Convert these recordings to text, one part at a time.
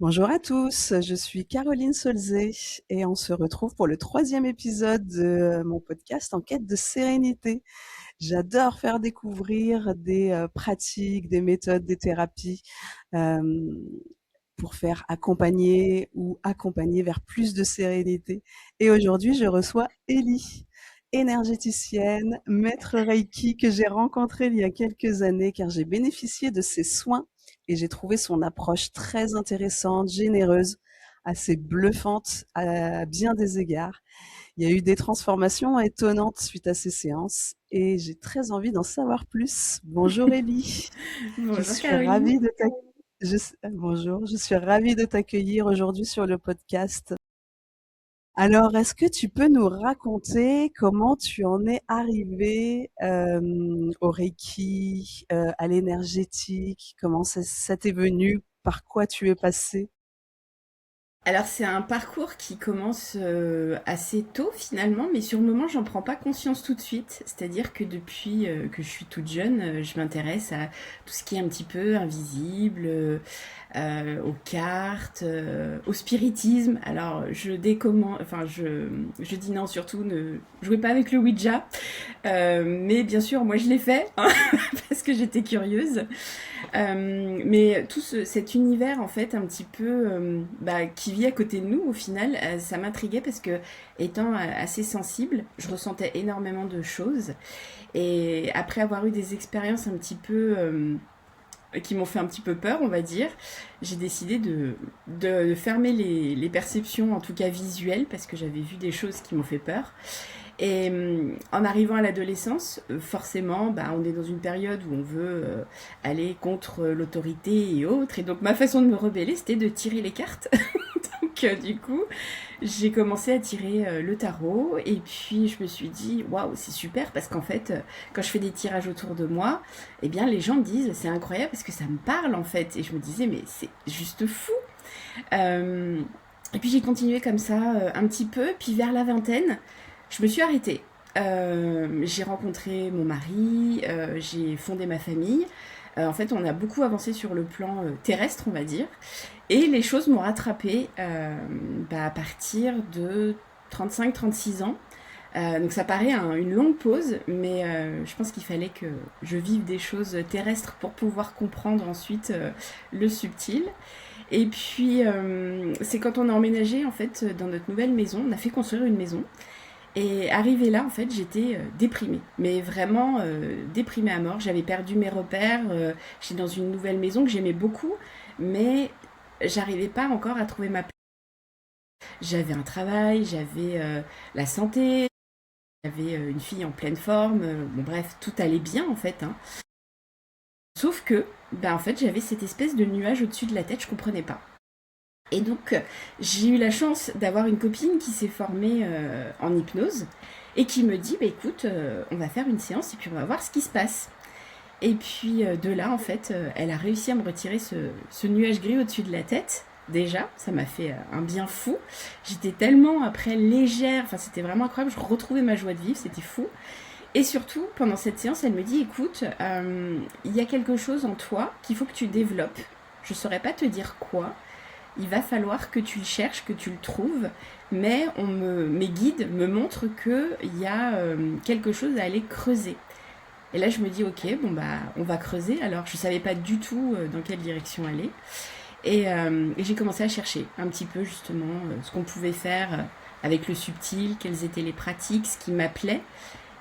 Bonjour à tous, je suis Caroline Solzé et on se retrouve pour le troisième épisode de mon podcast En quête de sérénité. J'adore faire découvrir des pratiques, des méthodes, des thérapies euh, pour faire accompagner ou accompagner vers plus de sérénité. Et aujourd'hui, je reçois Ellie, énergéticienne, maître Reiki que j'ai rencontrée il y a quelques années car j'ai bénéficié de ses soins et j'ai trouvé son approche très intéressante, généreuse, assez bluffante à bien des égards. Il y a eu des transformations étonnantes suite à ces séances et j'ai très envie d'en savoir plus. Bonjour Ellie, je Bonjour suis Caroline. ravie de bonjour, je suis ravie de t'accueillir aujourd'hui sur le podcast. Alors, est-ce que tu peux nous raconter comment tu en es arrivée au Reiki, à l'énergétique, comment ça t'est venu, par quoi tu es passée? Alors c'est un parcours qui commence assez tôt finalement, mais sur le moment j'en prends pas conscience tout de suite. C'est-à-dire que depuis que je suis toute jeune, je m'intéresse à tout ce qui est un petit peu invisible, aux cartes, au spiritisme. Alors je décommande, enfin je dis non, surtout ne jouez pas avec le Ouija. Mais bien sûr moi je l'ai fait hein, parce que j'étais curieuse. Mais cet univers en fait un petit peu qui vit à côté de nous au final, ça m'intriguait parce que étant assez sensible, je ressentais énormément de choses et après avoir eu des expériences un petit peu qui m'ont fait un petit peu peur, on va dire, j'ai décidé de fermer les perceptions, en tout cas visuelles, parce que j'avais vu des choses qui m'ont fait peur. Et en arrivant à l'adolescence, forcément, on est dans une période où on veut aller contre l'autorité et autres. Et donc ma façon de me rebeller, c'était de tirer les cartes. Donc du coup, j'ai commencé à tirer le tarot. Et puis je me suis dit, waouh, c'est super parce qu'en fait, quand je fais des tirages autour de moi, eh bien les gens me disent, c'est incroyable parce que ça me parle en fait. Et je me disais, mais c'est juste fou. Euh, et puis j'ai continué comme ça un petit peu. Puis vers la vingtaine, je me suis arrêtée. J'ai rencontré mon mari, j'ai fondé ma famille. En fait, on a beaucoup avancé sur le plan terrestre, on va dire. Et les choses m'ont rattrapée à partir de 35-36 ans. Donc ça paraît une longue pause, mais je pense qu'il fallait que je vive des choses terrestres pour pouvoir comprendre ensuite le subtil. Et puis c'est quand on a emménagé en fait dans notre nouvelle maison, on a fait construire une maison. Et arrivée là, en fait, j'étais déprimée. Mais vraiment déprimée à mort. J'avais perdu mes repères. J'étais dans une nouvelle maison que j'aimais beaucoup. Mais j'arrivais pas encore à trouver ma place. J'avais un travail, j'avais la santé, j'avais une fille en pleine forme. Bon, bref, tout allait bien en fait, hein. Sauf que, en fait, j'avais cette espèce de nuage au-dessus de la tête, je comprenais pas. Et donc, j'ai eu la chance d'avoir une copine qui s'est formée en hypnose et qui me dit, écoute, on va faire une séance et puis on va voir ce qui se passe. Et puis de là, en fait, elle a réussi à me retirer ce nuage gris au-dessus de la tête. Déjà, ça m'a fait un bien fou. J'étais tellement après légère, enfin c'était vraiment incroyable, je retrouvais ma joie de vivre, c'était fou. Et surtout, pendant cette séance, elle me dit, écoute, il y a quelque chose en toi qu'il faut que tu développes. Je ne saurais pas te dire quoi, il va falloir que tu le cherches, que tu le trouves, mais mes guides me montrent qu'il y a quelque chose à aller creuser. Et là, je me dis, ok, on va creuser. Alors, je ne savais pas du tout dans quelle direction aller. Et j'ai commencé à chercher un petit peu justement ce qu'on pouvait faire avec le subtil, quelles étaient les pratiques, ce qui m'appelait.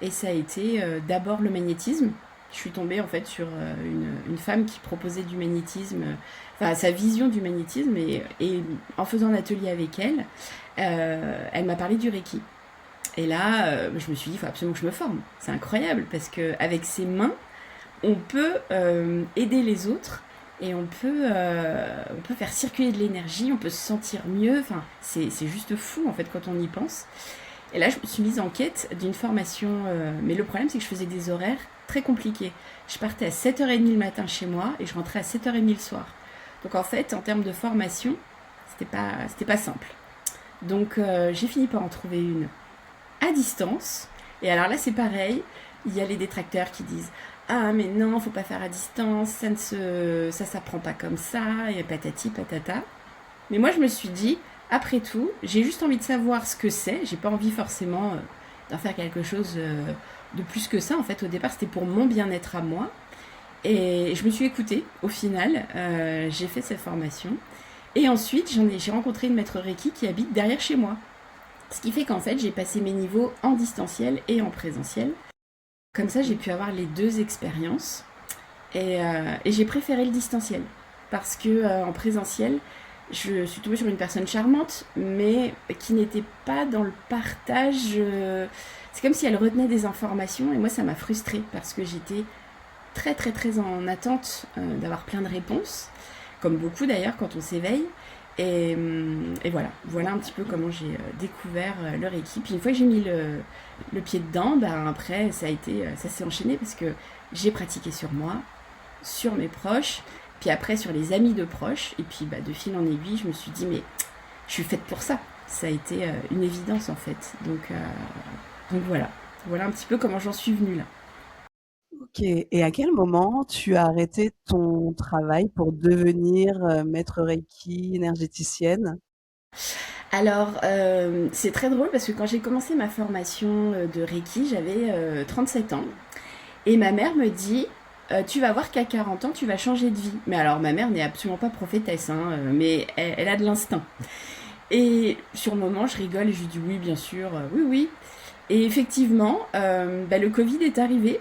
Et ça a été d'abord le magnétisme. Je suis tombée en fait sur une femme qui proposait du magnétisme, enfin sa vision du magnétisme, et en faisant un atelier avec elle, elle m'a parlé du Reiki. Et là, je me suis dit, il faut absolument que je me forme. C'est incroyable parce qu'avec ses mains, on peut aider les autres et on peut faire circuler de l'énergie, on peut se sentir mieux. Enfin, c'est juste fou en fait quand on y pense. Et là, je me suis mise en quête d'une formation. Mais le problème, c'est que je faisais des horaires très compliqués. Je partais à 7h30 le matin chez moi et je rentrais à 7h30 le soir. Donc en fait, en termes de formation, c'était pas simple. Donc j'ai fini par en trouver une à distance. Et alors là, c'est pareil. Il y a les détracteurs qui disent ah mais non, faut pas faire à distance, ça s'apprend pas comme ça, et patati patata. Mais moi, je me suis dit, après tout, j'ai juste envie de savoir ce que c'est. J'ai pas envie forcément d'en faire quelque chose de plus que ça. En fait, au départ, c'était pour mon bien-être à moi. Et je me suis écoutée, au final. J'ai fait cette formation. Et ensuite, j'ai rencontré une maître Reiki qui habite derrière chez moi. Ce qui fait qu'en fait, j'ai passé mes niveaux en distanciel et en présentiel. Comme ça, j'ai pu avoir les deux expériences. Et j'ai préféré le distanciel. Parce que en présentiel, je suis tombée sur une personne charmante, mais qui n'était pas dans le partage. C'est comme si elle retenait des informations, et moi, ça m'a frustrée parce que j'étais très, très, très en attente d'avoir plein de réponses, comme beaucoup d'ailleurs quand on s'éveille. Et voilà un petit peu comment j'ai découvert le Reiki. Puis une fois que j'ai mis le pied dedans, ben après ça s'est enchaîné parce que j'ai pratiqué sur moi, sur mes proches, puis après sur les amis de proches. Et puis de fil en aiguille, je me suis dit mais je suis faite pour ça. Ça a été une évidence en fait. Donc voilà un petit peu comment j'en suis venue là. Ok. Et à quel moment tu as arrêté ton travail pour devenir maître Reiki, énergéticienne? Alors, c'est très drôle parce que quand j'ai commencé ma formation de Reiki, j'avais 37 ans. Et ma mère me dit, tu vas voir qu'à 40 ans, tu vas changer de vie. Mais alors, ma mère n'est absolument pas prophétesse, hein, mais elle a de l'instinct. Et sur le moment, je rigole et je lui dis oui, bien sûr, oui, oui. Et effectivement, le Covid est arrivé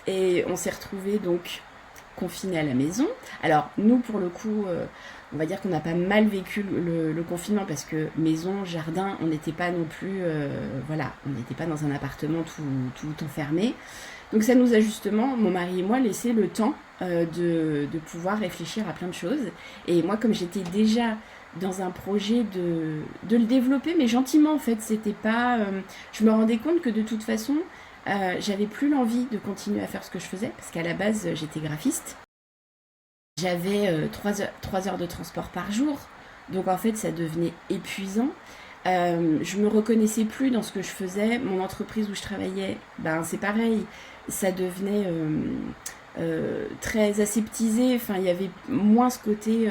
et on s'est retrouvés donc confinés à la maison. Alors, nous, pour le coup, on va dire qu'on a pas mal vécu le confinement parce que maison, jardin, on n'était pas non plus, on n'était pas dans un appartement tout enfermé. Donc ça nous a justement, mon mari et moi, laissé le temps de pouvoir réfléchir à plein de choses. Et moi, comme j'étais déjà dans un projet de le développer, mais gentiment en fait, c'était pas... je me rendais compte que de toute façon, j'avais plus l'envie de continuer à faire ce que je faisais, parce qu'à la base, j'étais graphiste. J'avais 3 heures de transport par jour, donc en fait, ça devenait épuisant. Je me reconnaissais plus dans ce que je faisais. Mon entreprise où je travaillais, c'est pareil, ça devenait très aseptisé. Enfin, il y avait moins ce côté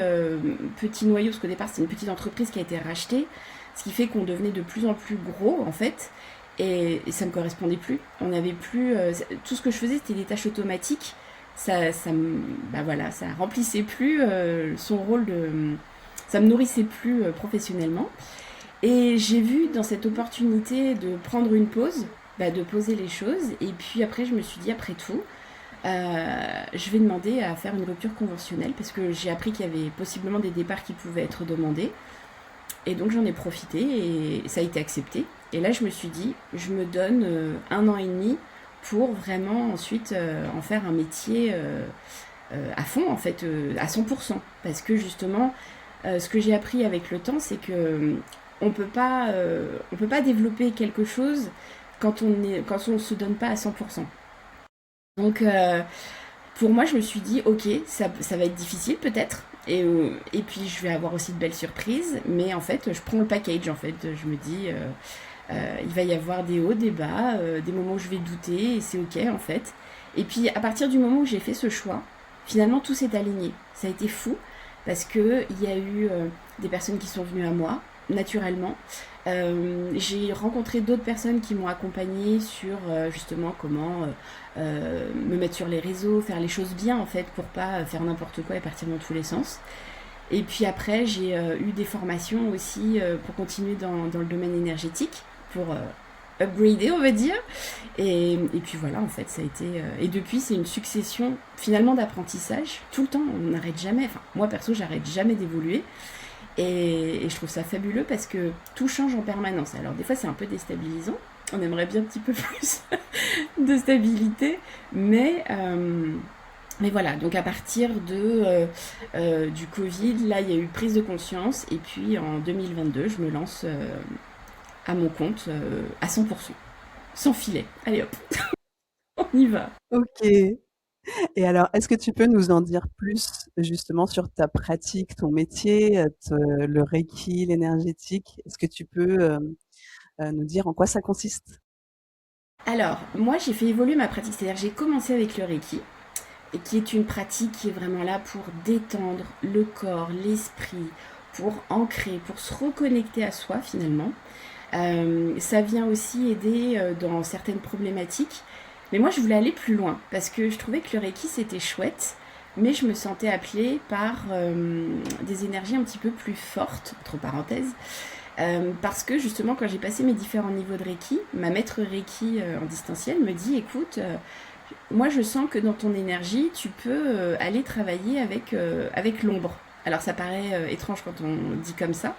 petit noyau, parce qu'au départ, c'était une petite entreprise qui a été rachetée, ce qui fait qu'on devenait de plus en plus gros, en fait. Et ça me correspondait plus. On n'avait plus tout ce que je faisais, c'était des tâches automatiques. Ça remplissait plus son rôle de, ça me nourrissait plus professionnellement. Et j'ai vu dans cette opportunité de prendre une pause, de poser les choses. Et puis après, je me suis dit, après tout, je vais demander à faire une rupture conventionnelle parce que j'ai appris qu'il y avait possiblement des départs qui pouvaient être demandés. Et donc j'en ai profité et ça a été accepté. Et là, je me suis dit, je me donne 1 an et demi pour vraiment ensuite en faire un métier à fond, en fait, à 100%. Parce que justement, ce que j'ai appris avec le temps, c'est que on peut pas développer quelque chose quand on ne se donne pas à 100%. Donc, pour moi, je me suis dit, ok, ça va être difficile peut-être, et puis je vais avoir aussi de belles surprises, mais en fait, je prends le package, en fait, je me dis, il va y avoir des hauts, des bas, des moments où je vais douter, et c'est ok, en fait. Et puis, à partir du moment où j'ai fait ce choix, finalement, tout s'est aligné. Ça a été fou, parce qu'il y a eu des personnes qui sont venues à moi, naturellement. J'ai rencontré d'autres personnes qui m'ont accompagnée sur justement comment me mettre sur les réseaux, faire les choses bien en fait pour pas faire n'importe quoi et partir dans tous les sens. Et puis après j'ai eu des formations aussi pour continuer dans le domaine énergétique, pour upgrader on va dire. Et puis voilà en fait ça a été... et depuis c'est une succession finalement d'apprentissage. Tout le temps on n'arrête jamais, enfin moi perso j'arrête jamais d'évoluer. Et je trouve ça fabuleux parce que tout change en permanence. Alors des fois c'est un peu déstabilisant, on aimerait bien un petit peu plus de stabilité, mais voilà, donc à partir du Covid, là il y a eu prise de conscience et puis en 2022 je me lance à mon compte à 100%, sans filet. Allez hop, on y va. Ok. Et alors, est-ce que tu peux nous en dire plus justement sur ta pratique, ton métier, le Reiki, l'énergétique? Est-ce que tu peux nous dire en quoi ça consiste? Alors, moi j'ai fait évoluer ma pratique, c'est-à-dire j'ai commencé avec le Reiki, et qui est une pratique qui est vraiment là pour détendre le corps, l'esprit, pour ancrer, pour se reconnecter à soi finalement. Ça vient aussi aider dans certaines problématiques. Mais moi, je voulais aller plus loin parce que je trouvais que le Reiki, c'était chouette, mais je me sentais appelée par des énergies un petit peu plus fortes, entre parenthèses, parce que justement, quand j'ai passé mes différents niveaux de Reiki, ma maître Reiki en distanciel me dit, écoute, moi, je sens que dans ton énergie, tu peux aller travailler avec l'ombre. Alors, ça paraît étrange quand on dit comme ça,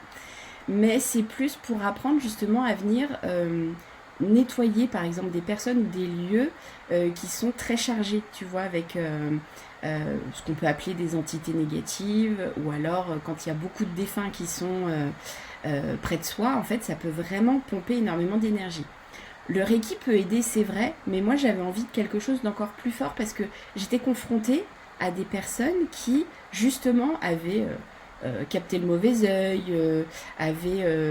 mais c'est plus pour apprendre justement à venir nettoyer par exemple des personnes ou des lieux qui sont très chargés, tu vois, avec ce qu'on peut appeler des entités négatives, ou alors quand il y a beaucoup de défunts qui sont près de soi, en fait ça peut vraiment pomper énormément d'énergie. Le Reiki peut aider, c'est vrai, mais moi j'avais envie de quelque chose d'encore plus fort parce que j'étais confrontée à des personnes qui justement avaient capté le mauvais œil,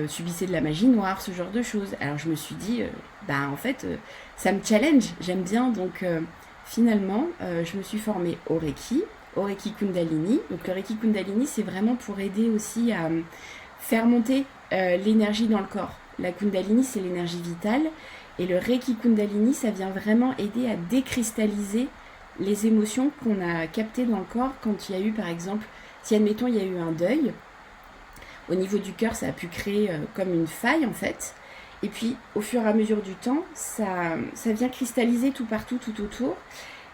subissaient de la magie noire, ce genre de choses. Alors je me suis dit, en fait, ça me challenge, j'aime bien, donc finalement, je me suis formée au Reiki Kundalini. Donc le Reiki Kundalini, c'est vraiment pour aider aussi à faire monter l'énergie dans le corps. La Kundalini, c'est l'énergie vitale, et le Reiki Kundalini, ça vient vraiment aider à décristalliser les émotions qu'on a captées dans le corps quand il y a eu, par exemple, si admettons il y a eu un deuil, au niveau du cœur, ça a pu créer comme une faille en fait. Et puis au fur et à mesure du temps, ça vient cristalliser tout partout, tout autour.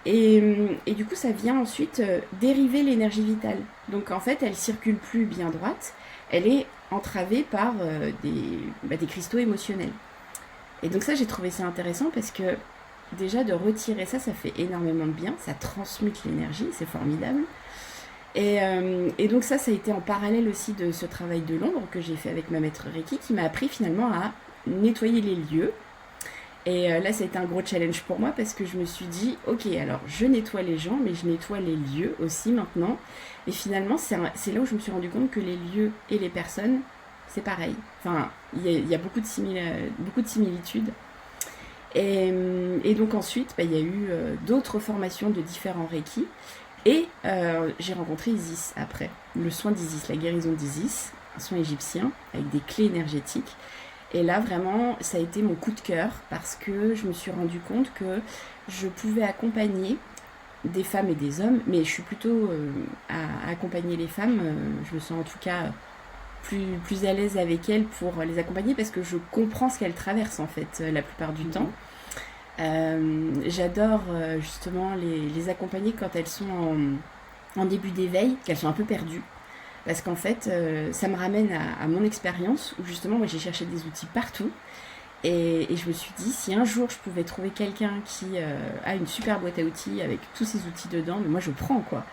Et du coup, ça vient ensuite dériver l'énergie vitale. Donc en fait, elle circule plus bien droite, elle est entravée par des cristaux émotionnels. Et donc ça, j'ai trouvé ça intéressant parce que déjà de retirer ça, ça fait énormément de bien, ça transmute l'énergie, c'est formidable. Et donc ça a été en parallèle aussi de ce travail de l'ombre que j'ai fait avec ma maître Reiki, qui m'a appris finalement à nettoyer les lieux. Et là, ça a été un gros challenge pour moi parce que je me suis dit, ok, alors je nettoie les gens, mais je nettoie les lieux aussi maintenant. Et finalement, c'est là où je me suis rendu compte que les lieux et les personnes, c'est pareil. Enfin, il y a beaucoup de similitudes. Et donc ensuite, il y a eu d'autres formations de différents Reiki. Et j'ai rencontré Isis après, le soin d'Isis, la guérison d'Isis, un soin égyptien avec des clés énergétiques. Et là, vraiment, ça a été mon coup de cœur parce que je me suis rendu compte que je pouvais accompagner des femmes et des hommes, mais je suis plutôt à accompagner les femmes. Je me sens en tout cas plus à l'aise avec elles pour les accompagner parce que je comprends ce qu'elles traversent en fait la plupart du temps. J'adore justement les accompagner quand elles sont en début d'éveil, qu'elles sont un peu perdues. Parce qu'en fait, ça me ramène à mon expérience où justement, moi j'ai cherché des outils partout. Et je me suis dit, si un jour je pouvais trouver quelqu'un qui a une super boîte à outils avec tous ces outils dedans, mais moi je prends quoi.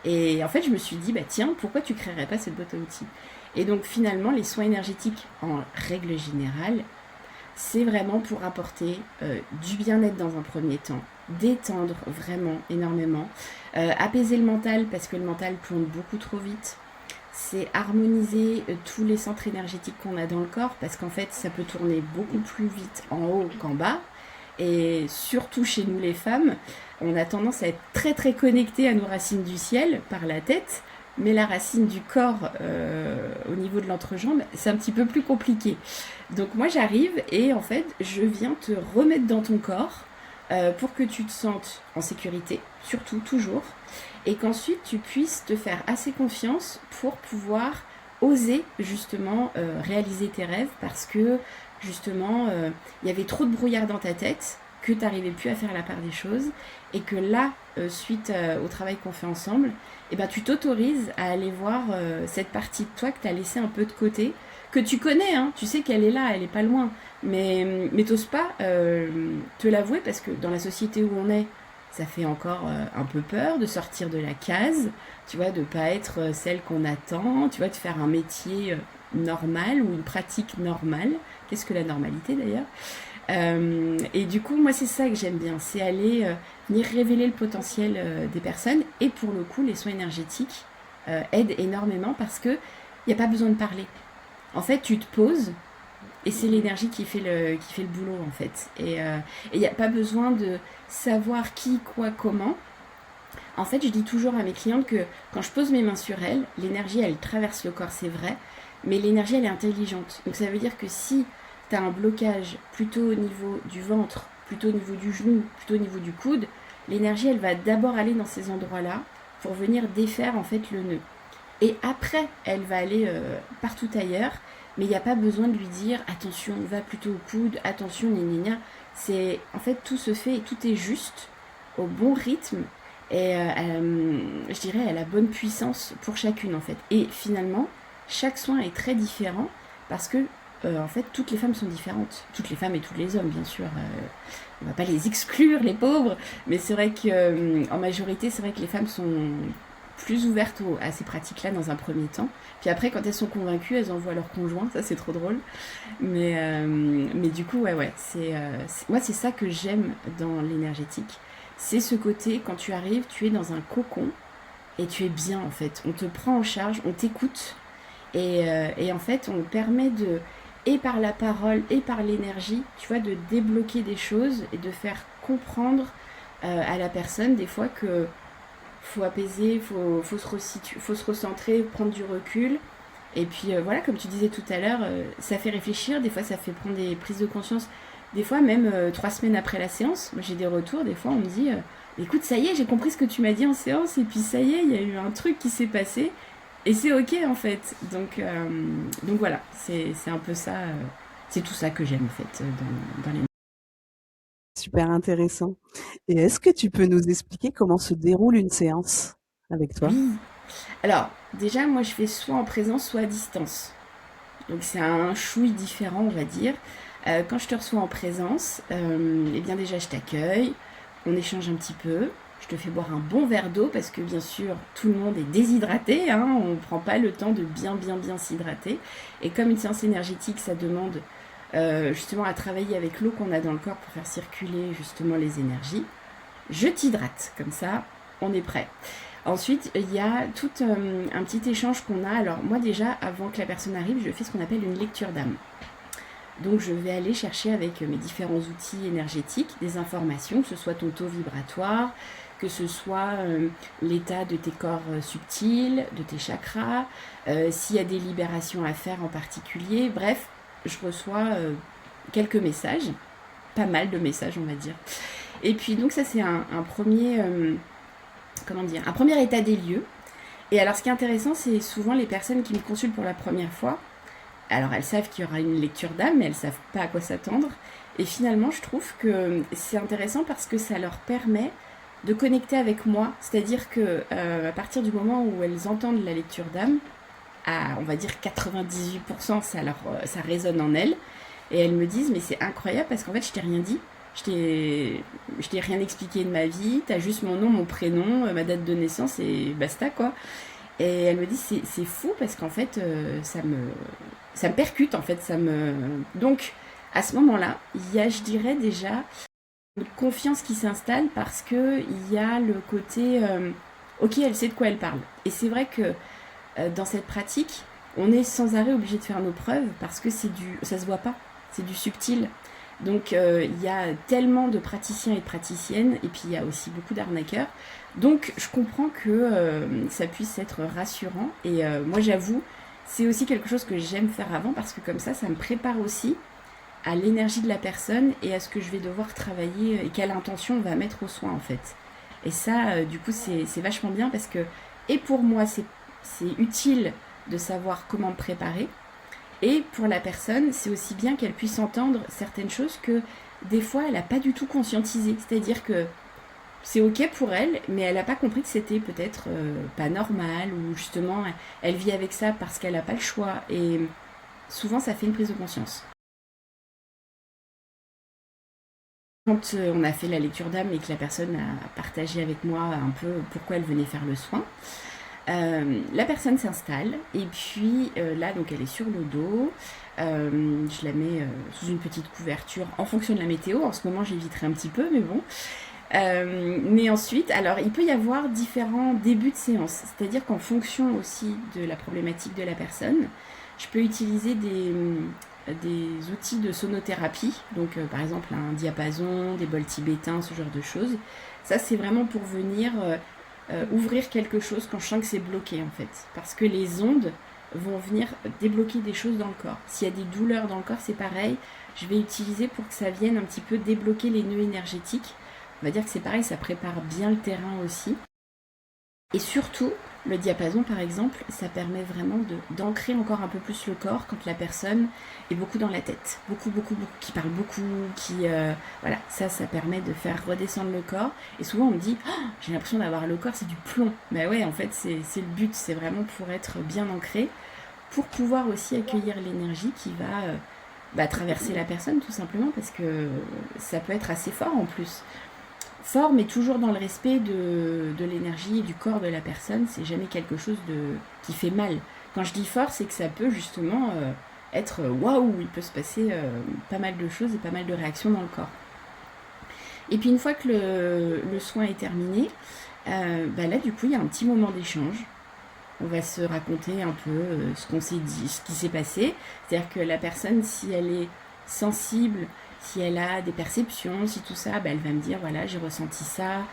Et en fait, je me suis dit, tiens, pourquoi tu créerais pas cette boîte à outils? Et donc finalement, les soins énergétiques en règle générale, c'est vraiment pour apporter du bien-être dans un premier temps, détendre vraiment énormément, apaiser le mental parce que le mental plombe beaucoup trop vite. C'est harmoniser tous les centres énergétiques qu'on a dans le corps parce qu'en fait ça peut tourner beaucoup plus vite en haut qu'en bas, et surtout chez nous les femmes, on a tendance à être très très connectés à nos racines du ciel par la tête, mais la racine du corps au niveau de l'entrejambe, c'est un petit peu plus compliqué. Donc moi j'arrive et en fait je viens te remettre dans ton corps pour que tu te sentes en sécurité, surtout, toujours, et qu'ensuite tu puisses te faire assez confiance pour pouvoir oser justement réaliser tes rêves parce que justement il y avait trop de brouillard dans ta tête que tu n'arrivais plus à faire la part des choses et que là, suite au travail qu'on fait ensemble, tu t'autorises à aller voir cette partie de toi que tu as laissée un peu de côté, que tu connais, hein, tu sais qu'elle est là, elle est pas loin, mais t'oses pas te l'avouer parce que dans la société où on est, ça fait encore un peu peur de sortir de la case, tu vois, de pas être celle qu'on attend, tu vois, de faire un métier normal ou une pratique normale. Qu'est-ce que la normalité d'ailleurs? Et du coup, moi, c'est ça que j'aime bien, c'est aller venir révéler le potentiel des personnes. Et pour le coup, les soins énergétiques aident énormément parce que il n'y a pas besoin de parler. En fait, tu te poses et c'est l'énergie qui fait le boulot en fait. Et il n'y a pas besoin de savoir qui, quoi, comment. En fait, je dis toujours à mes clientes que quand je pose mes mains sur elles, l'énergie, elle traverse le corps, c'est vrai, mais l'énergie, elle est intelligente. Donc ça veut dire que si tu as un blocage plutôt au niveau du ventre, plutôt au niveau du genou, plutôt au niveau du coude, l'énergie, elle va d'abord aller dans ces endroits-là pour venir défaire en fait le nœud. Et après, elle va aller partout ailleurs, mais il n'y a pas besoin de lui dire attention, va plutôt au coude, attention, gna. C'est en fait tout se fait et tout est juste au bon rythme et je dirais à la bonne puissance pour chacune en fait. Et finalement, chaque soin est très différent parce que en fait toutes les femmes sont différentes, toutes les femmes et tous les hommes bien sûr. On va pas les exclure les pauvres, mais c'est vrai que en majorité c'est vrai que les femmes sont plus ouvertes à ces pratiques-là dans un premier temps. Puis après, quand elles sont convaincues, elles envoient leur conjoint. Ça, c'est trop drôle. Mais du coup, ouais, moi, c'est ça que j'aime dans l'énergétique. C'est ce côté, quand tu arrives, tu es dans un cocon et tu es bien, en fait. On te prend en charge, on t'écoute. Et en fait, on permet de, et par la parole, et par l'énergie, tu vois, de débloquer des choses et de faire comprendre à la personne, des fois, que faut apaiser, faut se recentrer, prendre du recul. Et puis voilà, comme tu disais tout à l'heure, ça fait réfléchir, des fois ça fait prendre des prises de conscience. Des fois même 3 semaines après la séance, moi j'ai des retours, des fois on me dit écoute, ça y est, j'ai compris ce que tu m'as dit en séance, et puis ça y est, il y a eu un truc qui s'est passé, et c'est ok en fait. Donc voilà, c'est un peu ça, c'est tout ça que j'aime en fait dans les... Super intéressant. Et est-ce que tu peux nous expliquer comment se déroule une séance avec toi? Oui, alors déjà moi je fais soit en présence, soit à distance. Donc c'est un chouille différent, on va dire. Quand je te reçois en présence, eh bien déjà je t'accueille, on échange un petit peu, je te fais boire un bon verre d'eau parce que bien sûr tout le monde est déshydraté, hein, on ne prend pas le temps de bien s'hydrater. Et comme une séance énergétique, ça demande justement à travailler avec l'eau qu'on a dans le corps pour faire circuler justement les énergies, je t'hydrate, comme ça on est prêt. Ensuite, il y a tout un petit échange qu'on a. Alors moi déjà, avant que la personne arrive, je fais ce qu'on appelle une lecture d'âme. Donc je vais aller chercher avec mes différents outils énergétiques des informations, que ce soit ton taux vibratoire, que ce soit l'état de tes corps subtils, de tes chakras, s'il y a des libérations à faire en particulier. Bref, je reçois quelques messages, pas mal de messages on va dire. Et puis donc ça c'est un premier... un premier état des lieux. Et alors ce qui est intéressant, c'est souvent les personnes qui me consultent pour la première fois. Alors elles savent qu'il y aura une lecture d'âme, mais elles savent pas à quoi s'attendre. Et finalement, je trouve que c'est intéressant parce que ça leur permet de connecter avec moi. C'est-à-dire que à partir du moment où elles entendent la lecture d'âme, à on va dire 98%, ça résonne en elles. Et elles me disent mais c'est incroyable parce qu'en fait je t'ai rien dit. Je t'ai rien expliqué de ma vie, t'as juste mon nom, mon prénom, ma date de naissance et basta quoi. Et elle me dit c'est fou parce qu'en fait ça me percute en fait, donc à ce moment-là, il y a je dirais déjà une confiance qui s'installe parce que il y a le côté ok, elle sait de quoi elle parle. Et c'est vrai que dans cette pratique, on est sans arrêt obligé de faire nos preuves parce que ça se voit pas, c'est du subtil. Donc il y a tellement de praticiens et de praticiennes, et puis il y a aussi beaucoup d'arnaqueurs. Donc je comprends que ça puisse être rassurant. Et moi j'avoue, c'est aussi quelque chose que j'aime faire avant, parce que comme ça me prépare aussi à l'énergie de la personne et à ce que je vais devoir travailler et quelle intention on va mettre au soin en fait. Et ça, du coup, c'est vachement bien parce que, et pour moi, c'est utile de savoir comment me préparer. Et pour la personne, c'est aussi bien qu'elle puisse entendre certaines choses que des fois, elle n'a pas du tout conscientisé. C'est-à-dire que c'est ok pour elle, mais elle n'a pas compris que c'était peut-être pas normal, ou justement, elle vit avec ça parce qu'elle n'a pas le choix. Et souvent, ça fait une prise de conscience. Quand on a fait la lecture d'âme et que la personne a partagé avec moi un peu pourquoi elle venait faire le soin, la personne s'installe et puis là donc elle est sur le dos, je la mets sous une petite couverture en fonction de la météo. En ce moment j'éviterai un petit peu, mais bon. Mais ensuite, alors il peut y avoir différents débuts de séance, c'est-à-dire qu'en fonction aussi de la problématique de la personne, je peux utiliser des outils de sonothérapie, donc par exemple un diapason, des bols tibétains, ce genre de choses. Ça c'est vraiment pour venir ouvrir quelque chose quand je sens que c'est bloqué en fait. Parce que les ondes vont venir débloquer des choses dans le corps. S'il y a des douleurs dans le corps, c'est pareil. Je vais utiliser pour que ça vienne un petit peu débloquer les nœuds énergétiques. On va dire que c'est pareil, ça prépare bien le terrain aussi. Et surtout, le diapason, par exemple, ça permet vraiment d'ancrer encore un peu plus le corps quand la personne est beaucoup dans la tête. Beaucoup, qui parle beaucoup, voilà, ça permet de faire redescendre le corps. Et souvent, on me dit, oh, j'ai l'impression d'avoir le corps, c'est du plomb. Mais ouais, en fait, c'est le but, c'est vraiment pour être bien ancré, pour pouvoir aussi accueillir l'énergie qui va traverser la personne, tout simplement, parce que ça peut être assez fort en plus. Fort, mais toujours dans le respect de l'énergie et du corps de la personne. C'est jamais quelque chose qui fait mal. Quand je dis fort, c'est que ça peut justement être waouh, il peut se passer pas mal de choses et pas mal de réactions dans le corps. Et puis une fois que le soin est terminé, là du coup il y a un petit moment d'échange. On va se raconter un peu ce qu'on s'est dit, ce qui s'est passé. C'est-à-dire que la personne, si elle est sensible, si elle a des perceptions, si tout ça, elle va me dire, voilà, j'ai ressenti ça,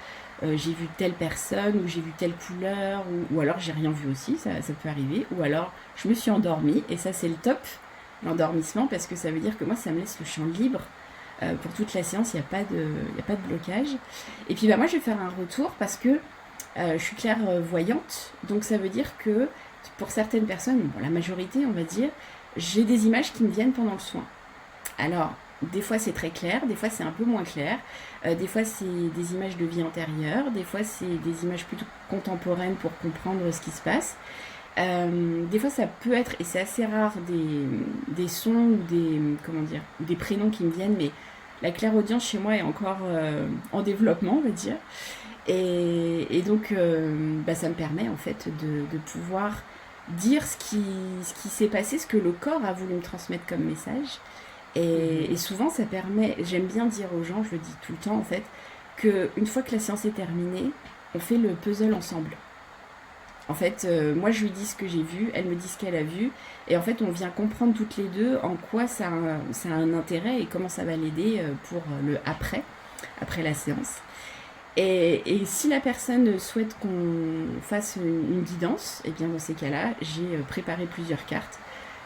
j'ai vu telle personne, ou j'ai vu telle couleur, ou alors j'ai rien vu aussi, ça peut arriver, ou alors je me suis endormie, et ça c'est le top, l'endormissement, parce que ça veut dire que moi ça me laisse le champ libre. Pour toute la séance, il n'y a pas de blocage. Et puis moi je vais faire un retour parce que je suis clairvoyante, donc ça veut dire que pour certaines personnes, bon, la majorité on va dire, j'ai des images qui me viennent pendant le soin. Alors, des fois c'est très clair, des fois c'est un peu moins clair, des fois c'est des images de vie antérieure, des fois c'est des images plutôt contemporaines pour comprendre ce qui se passe. Des fois ça peut être, et c'est assez rare, des sons ou des prénoms qui me viennent, mais la clairaudience chez moi est encore en développement, on va dire. Et donc ça me permet en fait de pouvoir dire ce qui s'est passé, ce que le corps a voulu me transmettre comme message. Et souvent ça permet, j'aime bien dire aux gens, je le dis tout le temps en fait, qu'une fois que la séance est terminée, on fait le puzzle ensemble. En fait, moi je lui dis ce que j'ai vu, elle me dit ce qu'elle a vu, et en fait on vient comprendre toutes les deux en quoi ça a un intérêt et comment ça va l'aider pour le après la séance. Et si la personne souhaite qu'on fasse une guidance, et bien dans ces cas-là, j'ai préparé plusieurs cartes.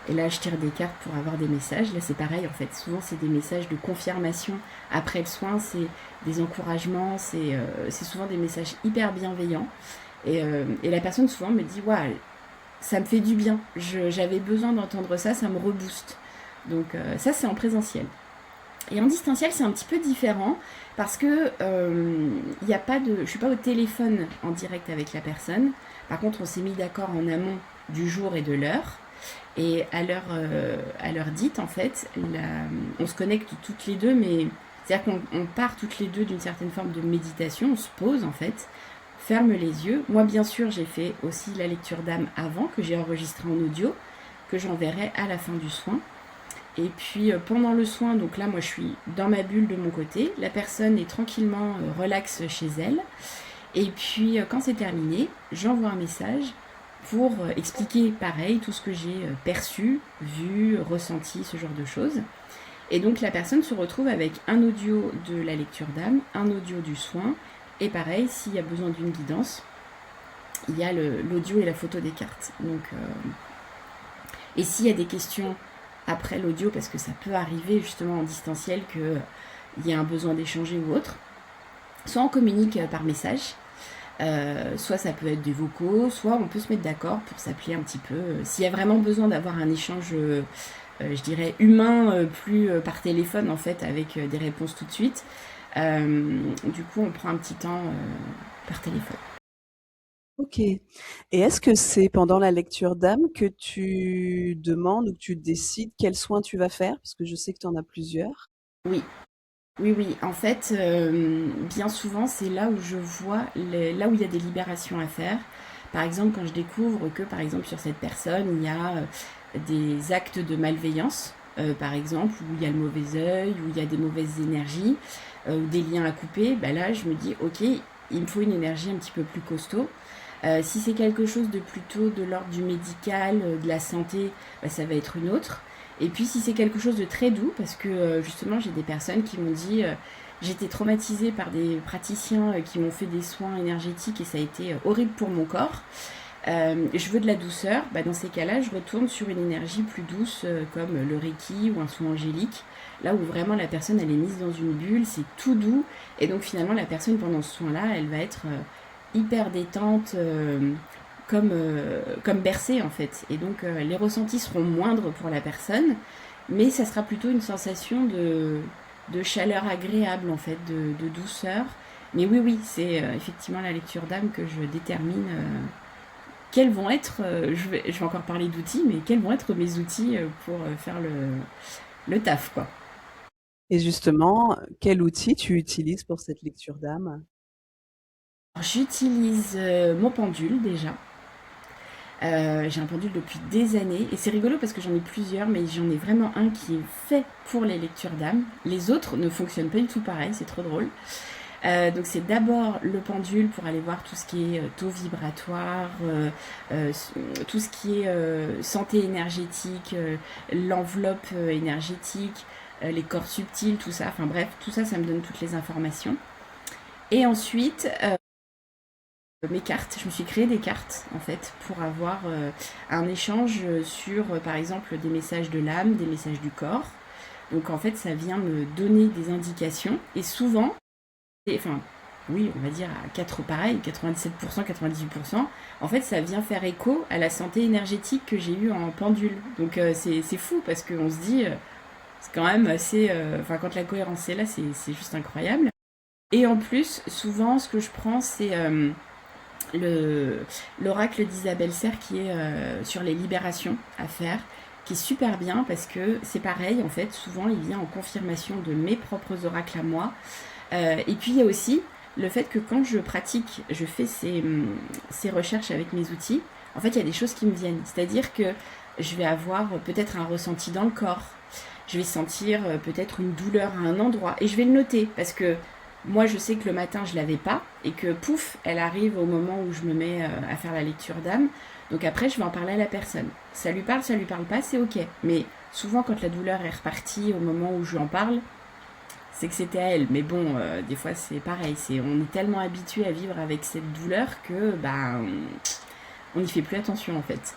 Et là, je tire des cartes pour avoir des messages. Là, c'est pareil, en fait. Souvent, c'est des messages de confirmation après le soin. C'est des encouragements. C'est souvent des messages hyper bienveillants. Et la personne, souvent, me dit « Waouh, ça me fait du bien. J'avais besoin d'entendre ça, ça me rebooste. » Donc, ça, c'est en présentiel. Et en distanciel, c'est un petit peu différent parce que y a pas de, je suis pas au téléphone en direct avec la personne. Par contre, on s'est mis d'accord en amont du jour et de l'heure. Et à l'heure dite, en fait, on se connecte toutes les deux, mais c'est-à-dire qu'on part toutes les deux d'une certaine forme de méditation, on se pose en fait, ferme les yeux. Moi, bien sûr, j'ai fait aussi la lecture d'âme avant, que j'ai enregistrée en audio, que j'enverrai à la fin du soin. Et puis pendant le soin, donc là moi je suis dans ma bulle de mon côté, la personne est tranquillement relaxe chez elle. Et puis quand c'est terminé, j'envoie un message pour expliquer pareil tout ce que j'ai perçu, vu, ressenti, ce genre de choses. Et donc la personne se retrouve avec un audio de la lecture d'âme, un audio du soin, et pareil, s'il y a besoin d'une guidance, il y a l'audio et la photo des cartes. Donc, et s'il y a des questions après l'audio, parce que ça peut arriver justement en distanciel qu'il y ait un besoin d'échanger ou autre, soit on communique par message, soit ça peut être des vocaux, soit on peut se mettre d'accord pour s'appeler un petit peu. S'il y a vraiment besoin d'avoir un échange, je dirais humain, plus par téléphone en fait, avec des réponses tout de suite, du coup on prend un petit temps par téléphone. Ok. Et est-ce que c'est pendant la lecture d'âme que tu demandes ou que tu décides quels soins tu vas faire? Parce que je sais que tu en as plusieurs. Oui. Oui. En fait, bien souvent, c'est là où je vois, là où il y a des libérations à faire. Par exemple, quand je découvre que, par exemple, sur cette personne, il y a des actes de malveillance, par exemple, où il y a le mauvais œil, où il y a des mauvaises énergies, ou des liens à couper, là, je me dis, ok, il me faut une énergie un petit peu plus costaud. Si c'est quelque chose de plutôt de l'ordre du médical, de la santé, ça va être une autre. Et puis si c'est quelque chose de très doux, parce que justement j'ai des personnes qui m'ont dit j'étais traumatisée par des praticiens qui m'ont fait des soins énergétiques et ça a été horrible pour mon corps. Je veux de la douceur, dans ces cas-là, je retourne sur une énergie plus douce comme le Reiki ou un soin angélique, là où vraiment la personne elle est mise dans une bulle, c'est tout doux, et donc finalement la personne pendant ce soin-là, elle va être hyper détente, comme bercée en fait. Et donc les ressentis seront moindres pour la personne, mais ça sera plutôt une sensation de chaleur agréable en fait, de douceur. Mais oui, oui, c'est effectivement la lecture d'âme que je détermine quels vont être, je vais encore parler d'outils, mais quels vont être mes outils pour faire le taf, quoi. Et justement, quel outil tu utilises pour cette lecture d'âme? J'utilise mon pendule déjà. J'ai un pendule depuis des années et c'est rigolo parce que j'en ai plusieurs, mais j'en ai vraiment un qui est fait pour les lectures d'âme. Les autres ne fonctionnent pas du tout pareil, c'est trop drôle. Donc c'est d'abord le pendule pour aller voir tout ce qui est taux vibratoire, tout ce qui est santé énergétique, l'enveloppe énergétique, les corps subtils, tout ça. Enfin bref, tout ça, ça me donne toutes les informations. Et ensuite, mes cartes, je me suis créé des cartes en fait pour avoir un échange sur par exemple des messages de l'âme, des messages du corps. Donc en fait ça vient me donner des indications et souvent, enfin oui on va dire à 4 pareil, 97%, 98%, en fait ça vient faire écho à la santé énergétique que j'ai eue en pendule. Donc c'est fou parce qu'on se dit, c'est quand même assez, enfin quand la cohérence est là c'est juste incroyable. Et en plus souvent ce que je prends c'est l'oracle d'Isabelle Serre qui est sur les libérations à faire, qui est super bien parce que c'est pareil en fait, souvent il vient en confirmation de mes propres oracles à moi. Et puis il y a aussi le fait que quand je pratique, je fais ces recherches avec mes outils, en fait il y a des choses qui me viennent, c'est-à-dire que je vais avoir peut-être un ressenti dans le corps, je vais sentir peut-être une douleur à un endroit et je vais le noter parce que moi, je sais que le matin, je l'avais pas et que pouf, elle arrive au moment où je me mets à faire la lecture d'âme. Donc après, je vais en parler à la personne. Ça lui parle pas, c'est ok. Mais souvent, quand la douleur est repartie au moment où je lui en parle, c'est que c'était à elle. Mais bon, des fois, c'est pareil. On est tellement habitué à vivre avec cette douleur que on n'y fait plus attention en fait.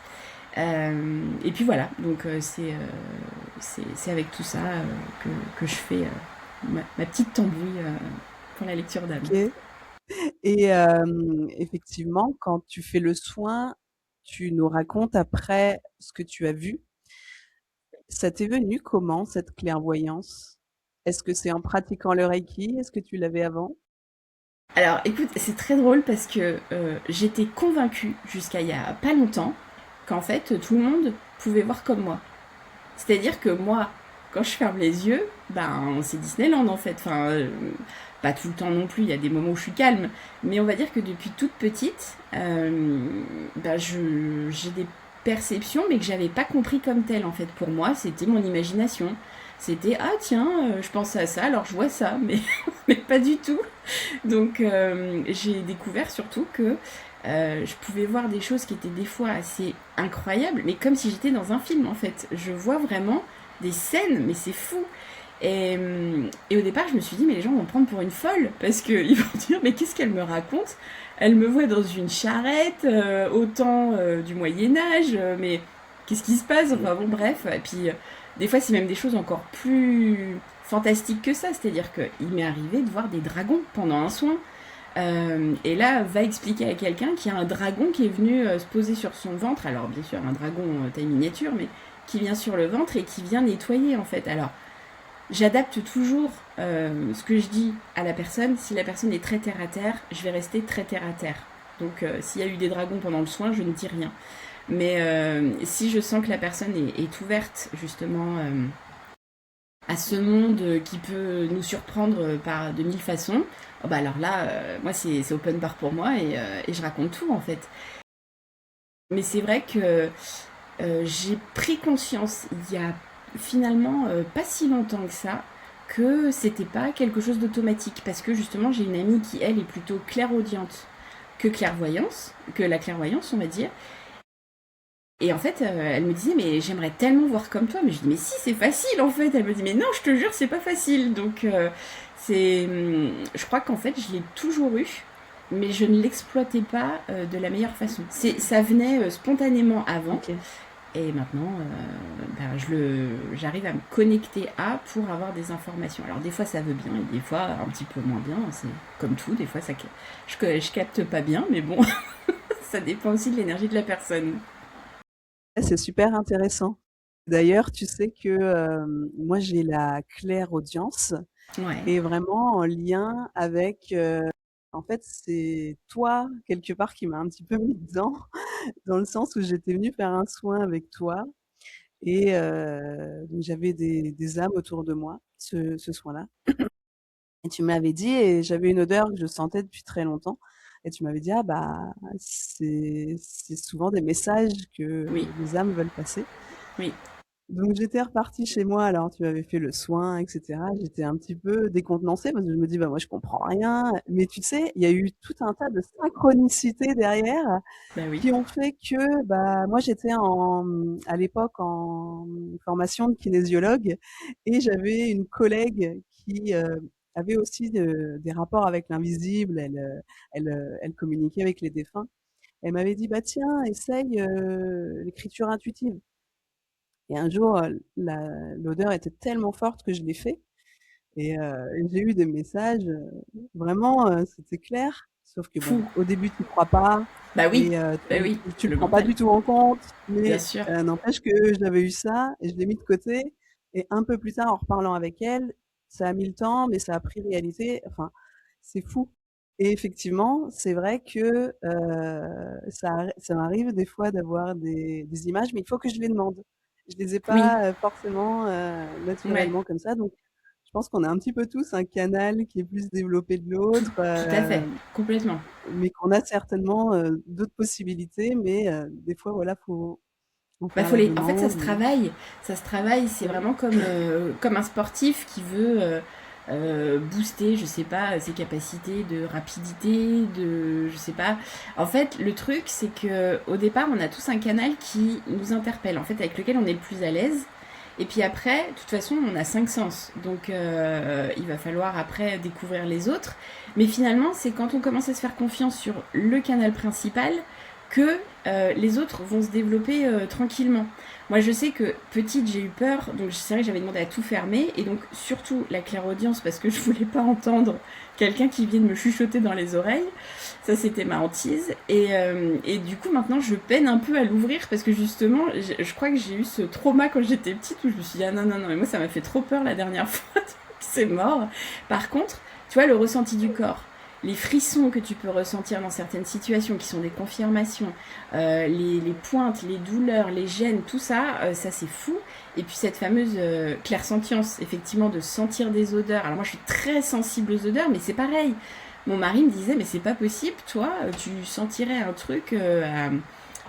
Et puis voilà, donc c'est avec tout ça que je fais ma petite tambouille pour la lecture d'âme. OK. Et effectivement, quand tu fais le soin, tu nous racontes après ce que tu as vu. Ça t'est venu comment cette clairvoyance? Est-ce que c'est en pratiquant le Reiki? Est-ce que tu l'avais avant? Alors écoute, c'est très drôle parce que j'étais convaincue jusqu'à il y a pas longtemps qu'en fait tout le monde pouvait voir comme moi. C'est-à-dire que moi, quand je ferme les yeux, c'est Disneyland en fait. Enfin, pas tout le temps non plus, il y a des moments où je suis calme. Mais on va dire que depuis toute petite, j'ai des perceptions, mais que j'avais pas compris comme telles en fait. Pour moi, c'était mon imagination. C'était, ah tiens, je pense à ça, alors je vois ça, mais, mais pas du tout. Donc j'ai découvert surtout que je pouvais voir des choses qui étaient des fois assez incroyables, mais comme si j'étais dans un film en fait. Je vois vraiment des scènes, mais c'est fou. Et au départ, je me suis dit, mais les gens vont me prendre pour une folle, parce qu'ils vont dire, mais qu'est-ce qu'elle me raconte? Elle me voit dans une charrette, au temps du Moyen-Âge, mais qu'est-ce qui se passe? Enfin bon, bref. Et puis, des fois, c'est même des choses encore plus fantastiques que ça, c'est-à-dire qu'il m'est arrivé de voir des dragons pendant un soin. Et là, va expliquer à quelqu'un qu'il y a un dragon qui est venu se poser sur son ventre. Alors, bien sûr, un dragon taille miniature, mais qui vient sur le ventre et qui vient nettoyer, en fait. Alors, j'adapte toujours ce que je dis à la personne. Si la personne est très terre à terre, je vais rester très terre à terre. Donc, s'il y a eu des dragons pendant le soin, je ne dis rien. Mais si je sens que la personne est ouverte, justement, à ce monde qui peut nous surprendre par de mille façons, oh alors là, moi c'est open bar pour moi et je raconte tout en fait. Mais c'est vrai que j'ai pris conscience il y a finalement pas si longtemps que ça que c'était pas quelque chose d'automatique parce que justement j'ai une amie qui elle est plutôt clairaudiente que la clairvoyance on va dire. Et en fait, elle me disait, mais j'aimerais tellement voir comme toi. Mais je dis, mais si, c'est facile en fait. Elle me dit, mais non, je te jure, c'est pas facile. Donc, je crois qu'en fait, je l'ai toujours eu, mais je ne l'exploitais pas de la meilleure façon. Ça venait spontanément avant. Ok. Et maintenant, j'arrive à me connecter pour avoir des informations. Alors des fois ça veut bien et des fois un petit peu moins bien. C'est comme tout, des fois je capte pas bien, mais bon, ça dépend aussi de l'énergie de la personne. C'est super intéressant. D'ailleurs, tu sais que moi j'ai la clairaudience Ouais, et vraiment en lien avec, en fait, c'est toi quelque part qui m'a un petit peu mis dedans, dans le sens où j'étais venue faire un soin avec toi et donc j'avais des âmes autour de moi, ce soin-là. Et tu m'avais dit, et j'avais une odeur que je sentais depuis très longtemps, et tu m'avais dit: «Ah bah, c'est souvent des messages que oui, les âmes veulent passer». oui, Donc j'étais repartie chez moi, alors tu m'avais fait le soin et cetera. J'étais un petit peu décontenancée parce que je me dis: «Bah, moi je comprends rien». Mais tu sais, il y a eu tout un tas de synchronicités derrière bah oui, qui ont fait que, bah, moi j'étais à l'époque en formation de kinésiologue et j'avais une collègue qui, avait aussi des rapports avec l'invisible. Elle communiquait avec les défunts. Elle m'avait dit: «Bah, tiens, essaye, l'écriture intuitive». Et un jour, l'odeur était tellement forte que je l'ai fait et j'ai eu des messages, vraiment, c'était clair. Sauf que bon, fou. au début, tu crois pas Bah oui, et bah oui, tu le le prends pas mental, du tout en compte, bien mais sûr. n'empêche que j'avais eu ça et je l'ai mis de côté et un peu plus tard, en reparlant avec elle, ça a mis le temps, mais ça a pris réalité. Enfin, c'est fou et effectivement, c'est vrai que, ça m'arrive des fois d'avoir des images, mais il faut que je les demande. Je les ai Oui, pas, forcément, ouais, naturellement comme ça, donc je pense qu'on a un petit peu tous un canal qui est plus développé de l'autre, tout à fait, complètement. mais qu'on a certainement, d'autres possibilités, mais des fois, voilà, faut en Bah, faire la en fait, demande et ça se travaille. C'est ouais. vraiment comme un sportif qui veut booster, je sais pas, ses capacités de rapidité, je sais pas. En fait, le truc, c'est que au départ, on a tous un canal qui nous interpelle, en fait, avec lequel on est le plus à l'aise. Et puis après, de toute façon, on a 5 sens. Donc, il va falloir après découvrir les autres. Mais finalement, c'est quand on commence à se faire confiance sur le canal principal que les autres vont se développer tranquillement. Moi, je sais que petite, j'ai eu peur, donc c'est vrai que j'avais demandé à tout fermer, et donc surtout la clairaudience, parce que je voulais pas entendre quelqu'un qui vienne me chuchoter dans les oreilles. Ça, c'était ma hantise. Et du coup, maintenant, je peine un peu à l'ouvrir, parce que justement, je crois que j'ai eu ce trauma quand j'étais petite, où je me suis dit, ah non, non, non, mais moi, ça m'a fait trop peur la dernière fois, c'est mort. Par contre, tu vois, le ressenti du corps, les frissons que tu peux ressentir dans certaines situations qui sont des confirmations, les pointes, les douleurs, les gènes, tout ça, ça c'est fou. Et puis cette fameuse clairsentience, effectivement, de sentir des odeurs. Alors moi je suis très sensible aux odeurs, mais c'est pareil. Mon mari me disait, mais c'est pas possible, toi, tu sentirais un truc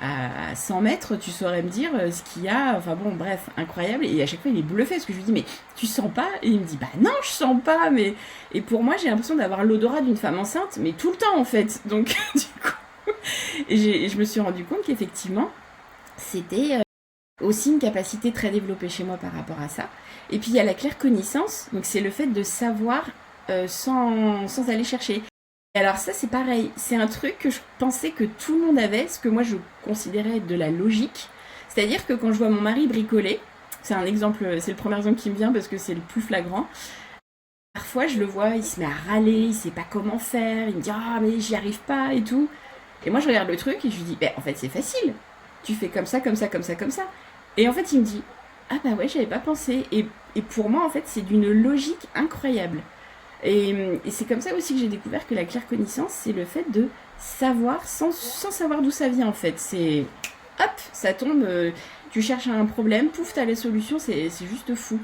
à 100 mètres, tu saurais me dire ce qu'il y a. Enfin bon, bref, incroyable. Et à chaque fois, il est bluffé parce que je lui dis, mais tu sens pas? Et il me dit, bah non, je sens pas. Mais et pour moi, j'ai l'impression d'avoir l'odorat d'une femme enceinte, mais tout le temps en fait. Donc, du coup, je me suis rendu compte qu'effectivement, c'était aussi une capacité très développée chez moi par rapport à ça. Et puis, il y a la claire connaissance. Donc, c'est le fait de savoir sans aller chercher. Et alors ça c'est pareil, c'est un truc que je pensais que tout le monde avait, ce que moi je considérais être de la logique. C'est-à-dire que quand je vois mon mari bricoler, c'est un exemple, c'est le premier exemple qui me vient parce que c'est le plus flagrant. Parfois je le vois, il se met à râler, il sait pas comment faire, il me dit ah mais j'y arrive pas et tout. Et moi je regarde le truc et je lui dis ben en fait c'est facile, tu fais comme ça, comme ça, comme ça, comme ça. Et en fait il me dit ah bah ouais j'avais pas pensé. Et pour moi en fait c'est d'une logique incroyable. Et c'est comme ça aussi que j'ai découvert que la claire connaissance, c'est le fait de savoir sans savoir d'où ça vient en fait. C'est hop, ça tombe, tu cherches un problème, pouf, t'as la solution, c'est juste fou.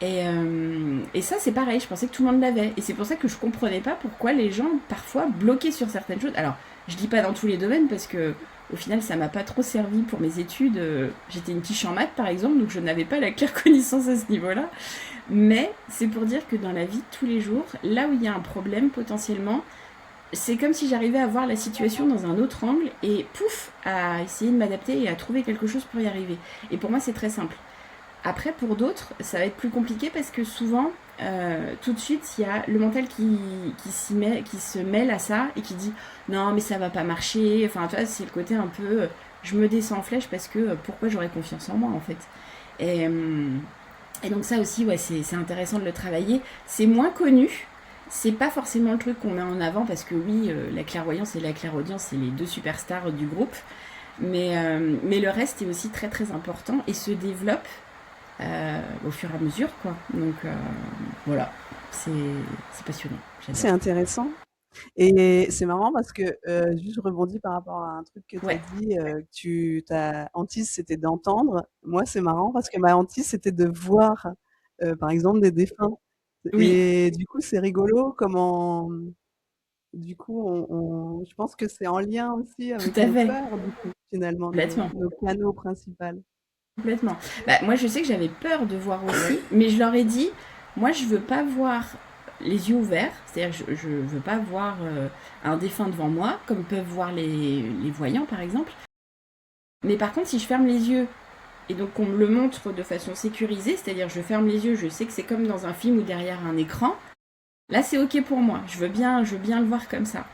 Et ça, c'est pareil, je pensais que tout le monde l'avait. Et c'est pour ça que je comprenais pas pourquoi les gens, parfois, bloquaient sur certaines choses. Alors, je dis pas dans tous les domaines parce que, au final, ça m'a pas trop servi pour mes études. J'étais une quiche en maths, par exemple, donc je n'avais pas la claire connaissance à ce niveau-là. Mais c'est pour dire que dans la vie de tous les jours, là où il y a un problème potentiellement, c'est comme si j'arrivais à voir la situation dans un autre angle et pouf, à essayer de m'adapter et à trouver quelque chose pour y arriver. Et pour moi, c'est très simple. Après, pour d'autres, ça va être plus compliqué parce que souvent, tout de suite, il y a le mental qui se mêle à ça et qui dit non, mais ça va pas marcher. Enfin, tu vois, c'est le côté un peu je me descends en flèche parce que pourquoi j'aurais confiance en moi en fait. Et, euh, et donc, ça aussi, ouais, c'est intéressant de le travailler. C'est moins connu. C'est pas forcément le truc qu'on met en avant parce que oui, la clairvoyance et la clairaudience, c'est les deux superstars du groupe. Mais le reste est aussi très très important et se développe au fur et à mesure, quoi. Donc voilà, c'est passionnant, C'est j'adore. intéressant. Et c'est marrant parce que, juste je rebondis par rapport à un truc que tu as Ouais, dit, ta hantise c'était d'entendre. Moi, c'est marrant parce que ma hantise c'était de voir, par exemple des défunts oui, et du coup, c'est rigolo comment, du coup, je pense que c'est en lien aussi tout avec à nos fait, peurs, du coup, finalement, complètement. nos canaux principaux. Complètement. Bah, moi, je sais que j'avais peur de voir aussi, mais je leur ai dit, moi, je veux pas voir les yeux ouverts, c'est-à-dire je veux pas voir un défunt devant moi, comme peuvent voir les voyants, par exemple. Mais par contre, si je ferme les yeux et donc on me le montre de façon sécurisée, c'est-à-dire je ferme les yeux, je sais que c'est comme dans un film ou derrière un écran, là, c'est ok pour moi. Je veux bien le voir comme ça.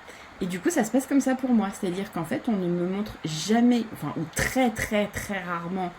Et du coup, ça se passe comme ça pour moi. C'est-à-dire qu'en fait, on ne me montre jamais, enfin, ou très, très, très rarement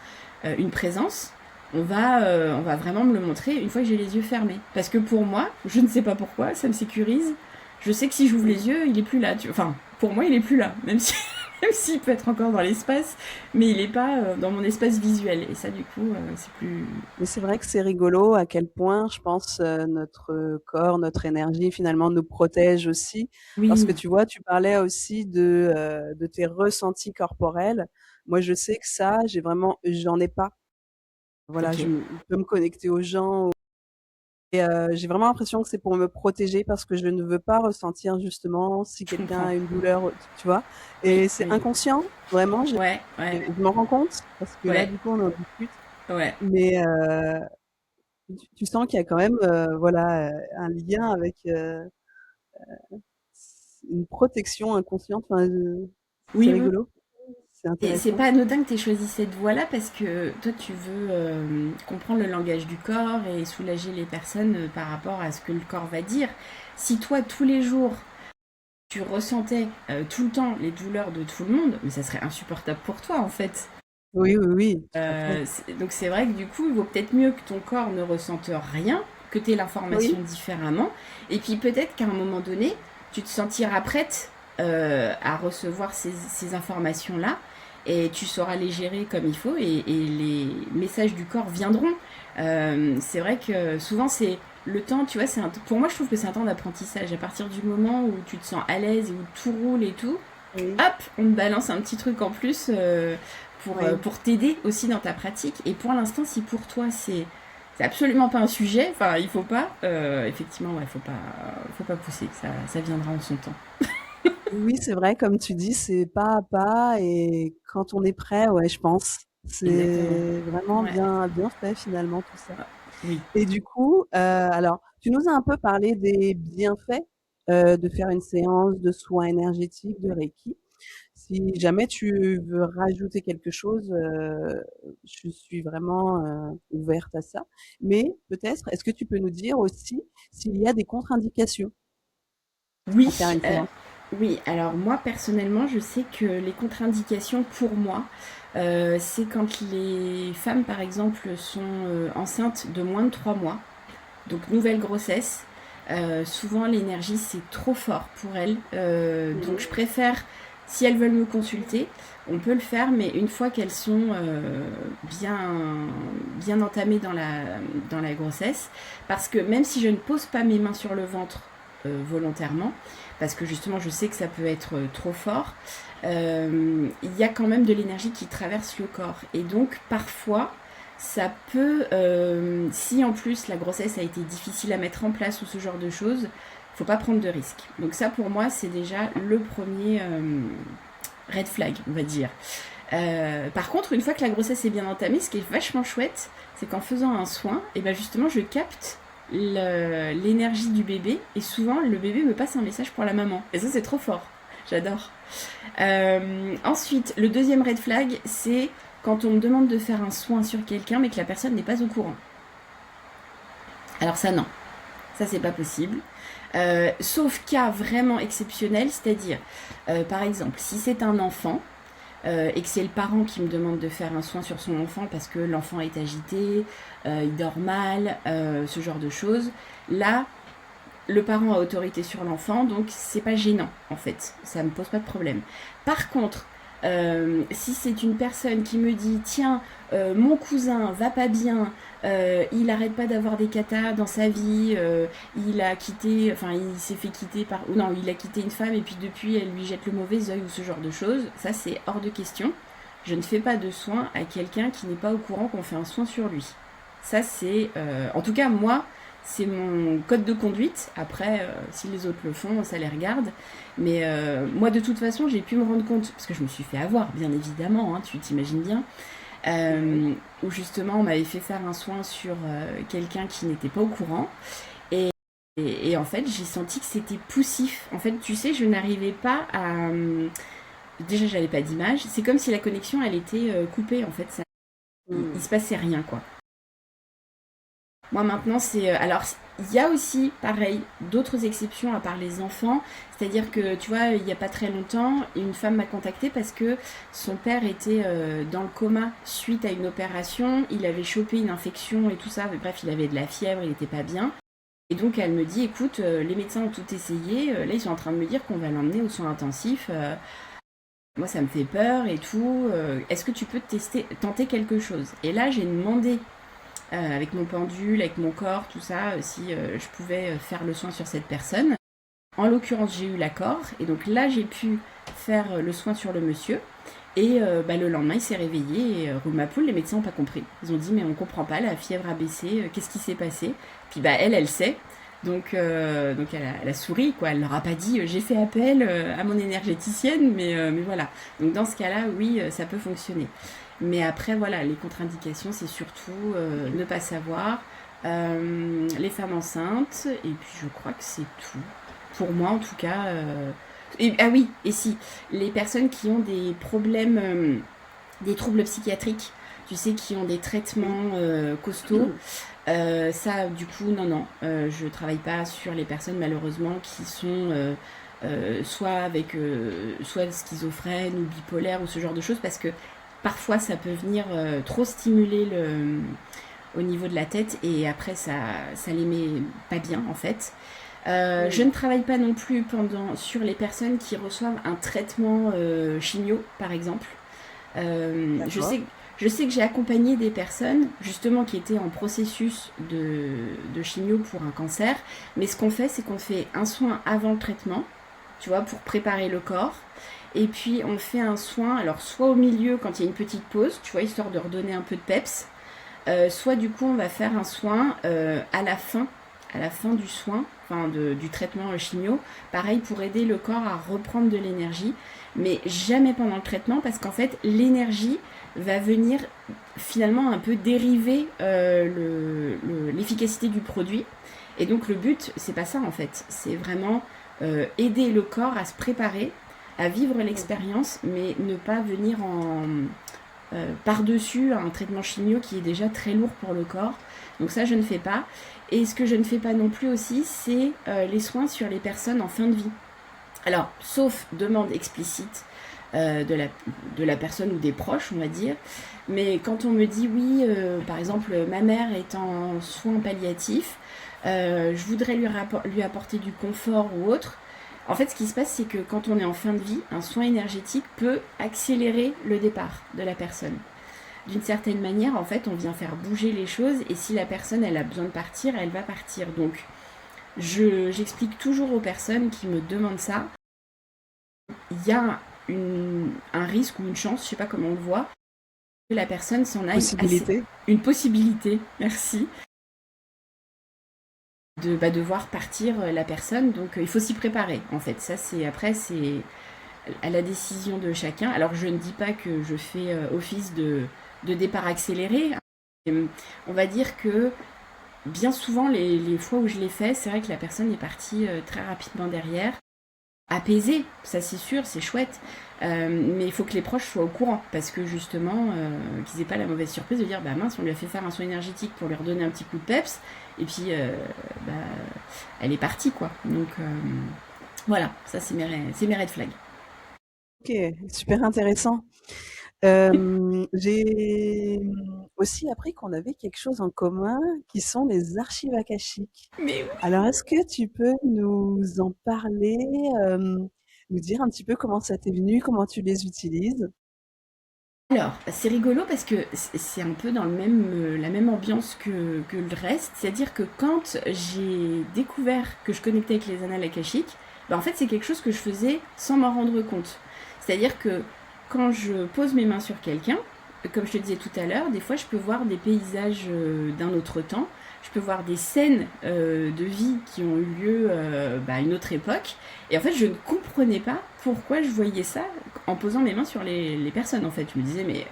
une présence. On va vraiment me le montrer une fois que j'ai les yeux fermés. Parce que pour moi, je ne sais pas pourquoi, ça me sécurise. Je sais que si j'ouvre les yeux, il est plus là. Enfin, pour moi, il est plus là. Même si, même s'il peut être encore dans l'espace, mais il n'est pas dans mon espace visuel. Et ça, du coup, c'est plus. Mais c'est vrai que c'est rigolo à quel point, je pense, notre corps, notre énergie, finalement, nous protège aussi. Parce que Oui, tu vois, tu parlais aussi de tes ressentis corporels. Moi, je sais que ça, j'en ai pas. Voilà, ok. je peux me connecter aux gens et j'ai vraiment l'impression que c'est pour me protéger parce que je ne veux pas ressentir justement si Je quelqu'un comprends. a une douleur, tu vois? Oui, Et c'est oui. inconscient, vraiment, Ouais, ouais, je m'en rends compte parce que là, ouais, du coup, on en discute. ouais. Mais tu sens qu'il y a quand même, voilà, un lien avec, une protection inconsciente, enfin, c'est Oui, oui. rigolo, c'est Et c'est intéressant. pas anodin que tu aies choisi cette voie-là parce que toi, tu veux comprendre le langage du corps et soulager les personnes par rapport à ce que le corps va dire. Si toi, tous les jours, tu ressentais tout le temps les douleurs de tout le monde, mais ça serait insupportable pour toi en fait. Oui, oui, oui, tout à fait. Donc c'est vrai que du coup, il vaut peut-être mieux que ton corps ne ressente rien, que tu aies l'information Oui, différemment. Et puis peut-être qu'à un moment donné, tu te sentiras prête à recevoir ces informations-là et tu sauras les gérer comme il faut et les messages du corps viendront. C'est vrai que souvent c'est le temps, tu vois, pour moi je trouve que c'est un temps d'apprentissage. À partir du moment où tu te sens à l'aise et où tout roule et tout, oui, hop, on te balance un petit truc en plus oui. pour t'aider aussi dans ta pratique. Et pour l'instant, si pour toi c'est absolument pas un sujet, enfin il faut pas, effectivement, ouais, faut pas pousser, ça viendra en son temps. Oui, c'est vrai, comme tu dis, c'est pas à pas et quand on est prêt, ouais, je pense. Exactement. C'est vraiment Ouais. bien fait finalement tout ça. Ah, oui. Et du coup, alors, tu nous as un peu parlé des bienfaits, de faire une séance de soins énergétiques, de Reiki. Si jamais tu veux rajouter quelque chose, je suis vraiment, ouverte à ça. Mais peut-être, est-ce que tu peux nous dire aussi s'il y a des contre-indications à faire Oui, une séance? oui. Alors moi personnellement, je sais que les contre-indications pour moi, c'est quand les femmes par exemple sont enceintes de moins de 3 mois. Donc nouvelle grossesse. Souvent l'énergie c'est trop fort pour elles. Donc Mmh. je préfère, si elles veulent me consulter, on peut le faire, mais une fois qu'elles sont bien, bien entamées dans la grossesse. Parce que même si je ne pose pas mes mains sur le ventre volontairement, parce que justement je sais que ça peut être trop fort, il y a quand même de l'énergie qui traverse le corps. Et donc parfois ça peut, si en plus la grossesse a été difficile à mettre en place ou ce genre de choses, faut pas prendre de risques. Donc ça pour moi c'est déjà le premier red flag, on va dire. Par contre, une fois que la grossesse est bien entamée, ce qui est vachement chouette, c'est qu'en faisant un soin, et ben justement je capte l'énergie du bébé, et souvent le bébé me passe un message pour la maman. Et ça, c'est trop fort. J'adore. Ensuite, le deuxième red flag, c'est quand on me demande de faire un soin sur quelqu'un, mais que la personne n'est pas au courant. Alors ça, non. Ça, c'est pas possible. Sauf cas vraiment exceptionnel, c'est-à-dire, par exemple, si c'est un enfant, et que c'est le parent qui me demande de faire un soin sur son enfant parce que l'enfant est agité, il dort mal, ce genre de choses, là, le parent a autorité sur l'enfant, donc c'est pas gênant en fait, ça me pose pas de problème. Par contre, si c'est une personne qui me dit tiens, mon cousin va pas bien, il arrête pas d'avoir des catas dans sa vie, il a quitté, enfin il s'est fait quitter par, ou non, il a quitté une femme et puis depuis elle lui jette le mauvais œil ou ce genre de choses, ça c'est hors de question. Je ne fais pas de soin à quelqu'un qui n'est pas au courant qu'on fait un soin sur lui. Ça c'est, en tout cas moi, c'est mon code de conduite. Après, si les autres le font, ça les regarde. Mais moi, de toute façon, j'ai pu me rendre compte, parce que je me suis fait avoir, bien évidemment, hein, tu t'imagines bien, où justement, on m'avait fait faire un soin sur quelqu'un qui n'était pas au courant. Et en fait, j'ai senti que c'était poussif. En fait, tu sais, je n'arrivais pas à... Déjà, j'avais pas d'image. C'est comme si la connexion, elle était coupée, en fait. Ça... Il se passait rien, quoi. Moi maintenant c'est... Alors il y a aussi pareil d'autres exceptions à part les enfants. C'est-à-dire que tu vois il n'y a pas très longtemps une femme m'a contactée parce que son père était dans le coma suite à une opération. Il avait chopé une infection et tout ça. Mais bref il avait de la fièvre, il n'était pas bien. Et donc elle me dit écoute les médecins ont tout essayé. Là ils sont en train de me dire qu'on va l'emmener aux soins intensifs. Moi ça me fait peur et tout. Est-ce que tu peux tenter quelque chose? Et là j'ai demandé avec mon pendule, avec mon corps, tout ça, si je pouvais faire le soin sur cette personne. En l'occurrence, j'ai eu l'accord, et donc là, j'ai pu faire le soin sur le monsieur. Et le lendemain, il s'est réveillé, et roule ma poule, les médecins n'ont pas compris. Ils ont dit, mais on comprend pas, la fièvre a baissé, qu'est-ce qui s'est passé? Puis elle sait. Donc elle a souri, quoi. Elle leur a pas dit, j'ai fait appel à mon énergéticienne, mais voilà. Donc dans ce cas-là, oui, ça peut fonctionner. Mais après, voilà, les contre-indications, c'est surtout ne pas savoir, les femmes enceintes, et puis je crois que c'est tout. Pour moi, en tout cas. Ah oui, et si, les personnes qui ont des problèmes, des troubles psychiatriques, tu sais, qui ont des traitements costauds, ça, du coup, non, je travaille pas sur les personnes, malheureusement, qui sont... soit avec soit schizophrène ou bipolaire ou ce genre de choses parce que parfois ça peut venir trop stimuler au niveau de la tête et après ça les met pas bien en fait. Je ne travaille pas non plus sur les personnes qui reçoivent un traitement chimio par exemple. Je sais que j'ai accompagné des personnes justement qui étaient en processus de chimio pour un cancer, mais ce qu'on fait c'est qu'on fait un soin avant le traitement, tu vois, pour préparer le corps. Et puis on fait un soin, alors soit au milieu quand il y a une petite pause, tu vois, histoire de redonner un peu de peps, soit du coup on va faire un soin à la fin du soin, enfin du traitement chimio, pareil pour aider le corps à reprendre de l'énergie, mais jamais pendant le traitement parce qu'en fait l'énergie va venir finalement un peu dériver l'efficacité du produit. Et donc le but, c'est pas ça en fait, c'est vraiment aider le corps à se préparer à vivre l'expérience, mais ne pas venir par-dessus un traitement chimio qui est déjà très lourd pour le corps. Donc ça, je ne fais pas. Et ce que je ne fais pas non plus aussi, c'est les soins sur les personnes en fin de vie. Alors, sauf demande explicite de la personne ou des proches, on va dire. Mais quand on me dit, oui, par exemple, ma mère est en soins palliatifs, je voudrais lui apporter du confort ou autre. En fait, ce qui se passe, c'est que quand on est en fin de vie, un soin énergétique peut accélérer le départ de la personne. D'une certaine manière, en fait, on vient faire bouger les choses et si la personne, elle a besoin de partir, elle va partir. Donc, j'explique toujours aux personnes qui me demandent ça, il y a un risque ou une chance, je sais pas comment on le voit, que la personne s'en aille. Une possibilité, merci. De voir partir la personne, donc il faut s'y préparer en fait. Ça c'est à la décision de chacun. Alors je ne dis pas que je fais office de départ accéléré. On va dire que bien souvent, les fois où je l'ai fait, c'est vrai que la personne est partie très rapidement derrière, apaisée, ça c'est sûr, c'est chouette. Mais il faut que les proches soient au courant, parce que justement, qu'ils n'aient pas la mauvaise surprise de dire, bah mince, on lui a fait faire un soin énergétique pour lui redonner un petit coup de peps, et puis, bah, elle est partie, quoi. Donc, voilà, ça c'est mes red flags. Ok, super intéressant. J'ai aussi appris qu'on avait quelque chose en commun qui sont les archives akashiques. Mais oui. Alors, est-ce que tu peux nous en parler, nous dire un petit peu comment ça t'est venu, comment tu les utilises? Alors, c'est rigolo parce que c'est un peu dans la même ambiance que le reste. C'est-à-dire que quand j'ai découvert que je connectais avec les annales akashiques, bah en fait, c'est quelque chose que je faisais sans m'en rendre compte. C'est-à-dire que quand je pose mes mains sur quelqu'un, comme je te disais tout à l'heure, des fois, je peux voir des paysages d'un autre temps. Je peux voir des scènes de vie qui ont eu lieu à une autre époque. Et en fait, je ne comprenais pas pourquoi je voyais ça en posant mes mains sur les personnes. En fait, je me disais, mais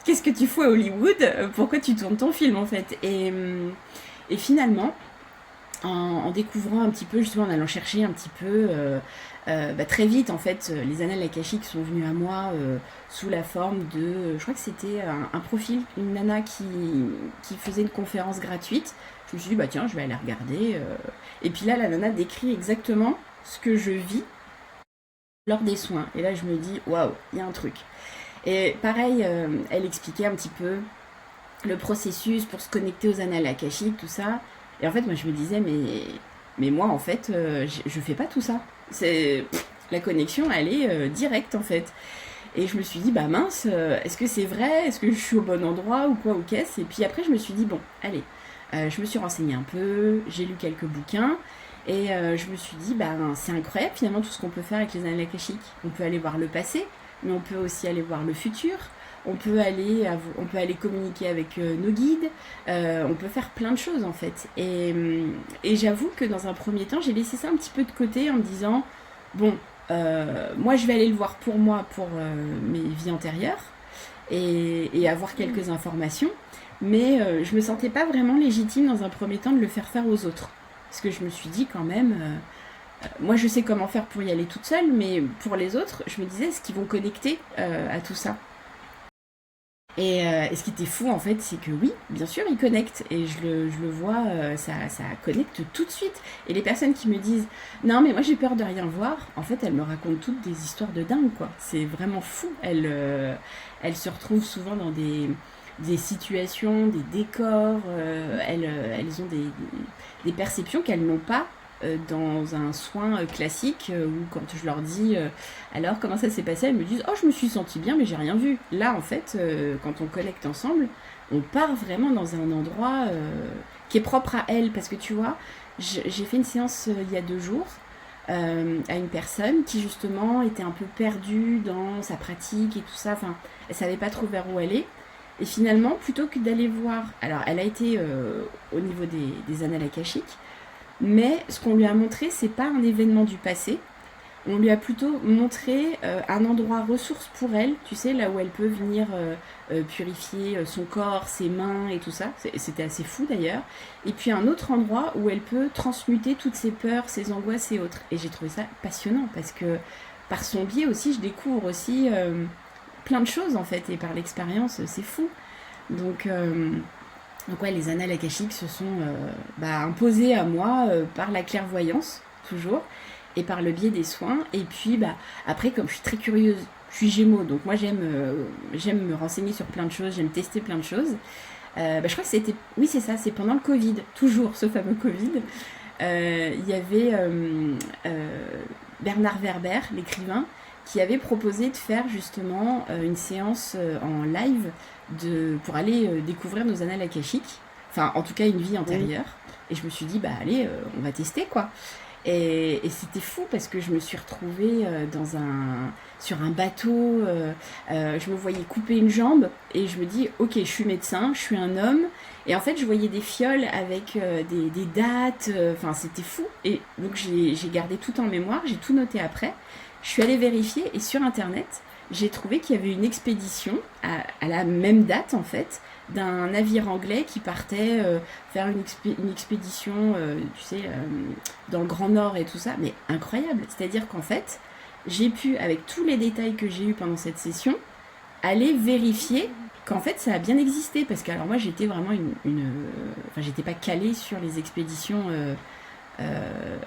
qu'est-ce que tu fous à Hollywood? Pourquoi tu tournes ton film en fait? Et finalement, en découvrant un petit peu, justement en allant chercher un petit peu, très vite en fait, les annales akashiques sont venus à moi sous la forme de, je crois que c'était un profil, une nana qui faisait une conférence gratuite. Je me suis dit, bah tiens, je vais aller regarder. Et puis là, la nana décrit exactement ce que je vis lors des soins. Et là, je me dis, waouh, il y a un truc. Et pareil, elle expliquait un petit peu le processus pour se connecter aux annales akashiques, tout ça. Et en fait, moi, je me disais, mais moi, en fait, je fais pas tout ça. La connexion, elle est directe, en fait. Et je me suis dit, bah mince, est-ce que c'est vrai? Est-ce que je suis au bon endroit ou quoi ou qu'est-ce? Et puis après, je me suis dit, bon, allez, je me suis renseignée un peu, j'ai lu quelques bouquins. Et je me suis dit, bah, c'est incroyable finalement tout ce qu'on peut faire avec les annales akashiques. On peut aller voir le passé, mais on peut aussi aller voir le futur. On peut aller communiquer avec nos guides. On peut faire plein de choses en fait. Et j'avoue que dans un premier temps, j'ai laissé ça un petit peu de côté en me disant, bon, moi je vais aller le voir pour moi, pour mes vies antérieures, et avoir quelques informations. Mais je me sentais pas vraiment légitime dans un premier temps de le faire faire aux autres. Parce que je me suis dit quand même, moi je sais comment faire pour y aller toute seule, mais pour les autres, je me disais, est-ce qu'ils vont connecter à tout ça? Et ce qui était fou en fait, c'est que oui, bien sûr, ils connectent. Et je le vois, ça connecte tout de suite. Et les personnes qui me disent, non mais moi j'ai peur de rien voir, en fait elles me racontent toutes des histoires de dingue quoi. C'est vraiment fou. Elles se retrouvent souvent dans des situations, des décors, elles ont des perceptions qu'elles n'ont pas dans un soin classique où quand je leur dis alors comment ça s'est passé, elles me disent oh je me suis sentie bien mais j'ai rien vu. Là en fait quand on connecte ensemble, on part vraiment dans un endroit qui est propre à elles parce que tu vois, j'ai fait une séance il y a 2 jours à une personne qui justement était un peu perdue dans sa pratique et tout ça, enfin elle savait pas trop vers où aller. Et finalement, plutôt que d'aller voir, alors elle a été au niveau des annales akashiques, mais ce qu'on lui a montré, c'est pas un événement du passé. On lui a plutôt montré un endroit ressource pour elle, tu sais, là où elle peut venir purifier son corps, ses mains et tout ça. C'était assez fou d'ailleurs. Et puis un autre endroit où elle peut transmuter toutes ses peurs, ses angoisses et autres. Et j'ai trouvé ça passionnant parce que par son biais aussi, je découvre aussi plein de choses en fait. Et par l'expérience, c'est fou. Donc, donc ouais, les annales akashiques se sont imposées à moi par la clairvoyance, toujours, et par le biais des soins. Et puis après, comme je suis très curieuse, je suis Gémeaux, donc moi j'aime me renseigner sur plein de choses, j'aime tester plein de choses. Je crois que c'était, oui c'est ça, c'est pendant le Covid, toujours ce fameux Covid. Il y avait Bernard Werber, l'écrivain, qui avait proposé de faire justement une séance en live pour aller découvrir nos annales akashiques, enfin en tout cas une vie antérieure. Et je me suis dit allez, on va tester quoi. Et c'était fou parce que je me suis retrouvée sur un bateau, je me voyais couper une jambe et je me dis ok je suis médecin, je suis un homme et en fait je voyais des fioles avec des dates, enfin c'était fou et donc j'ai gardé tout en mémoire, j'ai tout noté après, je suis allée vérifier et sur internet j'ai trouvé qu'il y avait une expédition à la même date en fait d'un navire anglais qui partait faire une expédition, tu sais, dans le Grand Nord et tout ça, mais incroyable. C'est-à-dire qu'en fait, j'ai pu, avec tous les détails que j'ai eus pendant cette session, aller vérifier qu'en fait ça a bien existé. Parce que alors moi j'étais vraiment enfin j'étais pas calée sur les expéditions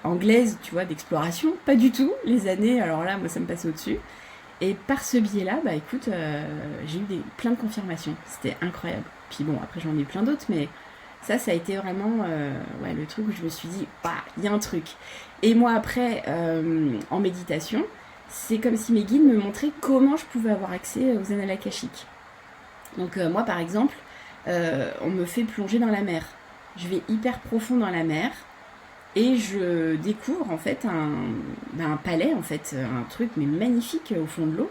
anglaises, tu vois, d'exploration, pas du tout. Les années, alors là, moi ça me passait au-dessus. Et par ce biais-là, bah écoute, j'ai eu plein de confirmations. C'était incroyable. Puis bon, après j'en ai eu plein d'autres, mais ça a été vraiment ouais, le truc où je me suis dit, bah, il y a un truc. Et moi après, en méditation, c'est comme si mes guides me montraient comment je pouvais avoir accès aux annales akashiques. Donc moi par exemple, on me fait plonger dans la mer. Je vais hyper profond dans la mer et je découvre en fait un palais, en fait, un truc mais magnifique au fond de l'eau.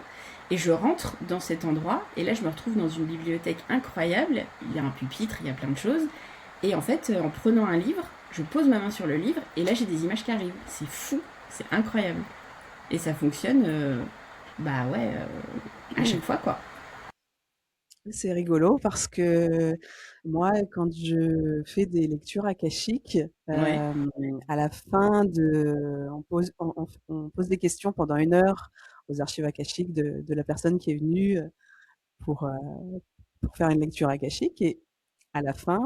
Et je rentre dans cet endroit et là je me retrouve dans une bibliothèque incroyable. Il y a un pupitre, il y a plein de choses. Et en fait, en prenant un livre, je pose ma main sur le livre et là j'ai des images qui arrivent. C'est fou, c'est incroyable. Et ça fonctionne, bah ouais, à chaque fois quoi. C'est rigolo parce que moi, quand je fais des lectures akashiques, Ouais, à la fin on pose des questions pendant 1 heure aux archives akashiques de la personne qui est venue pour, euh, pour faire une lecture akashique. Et à la fin,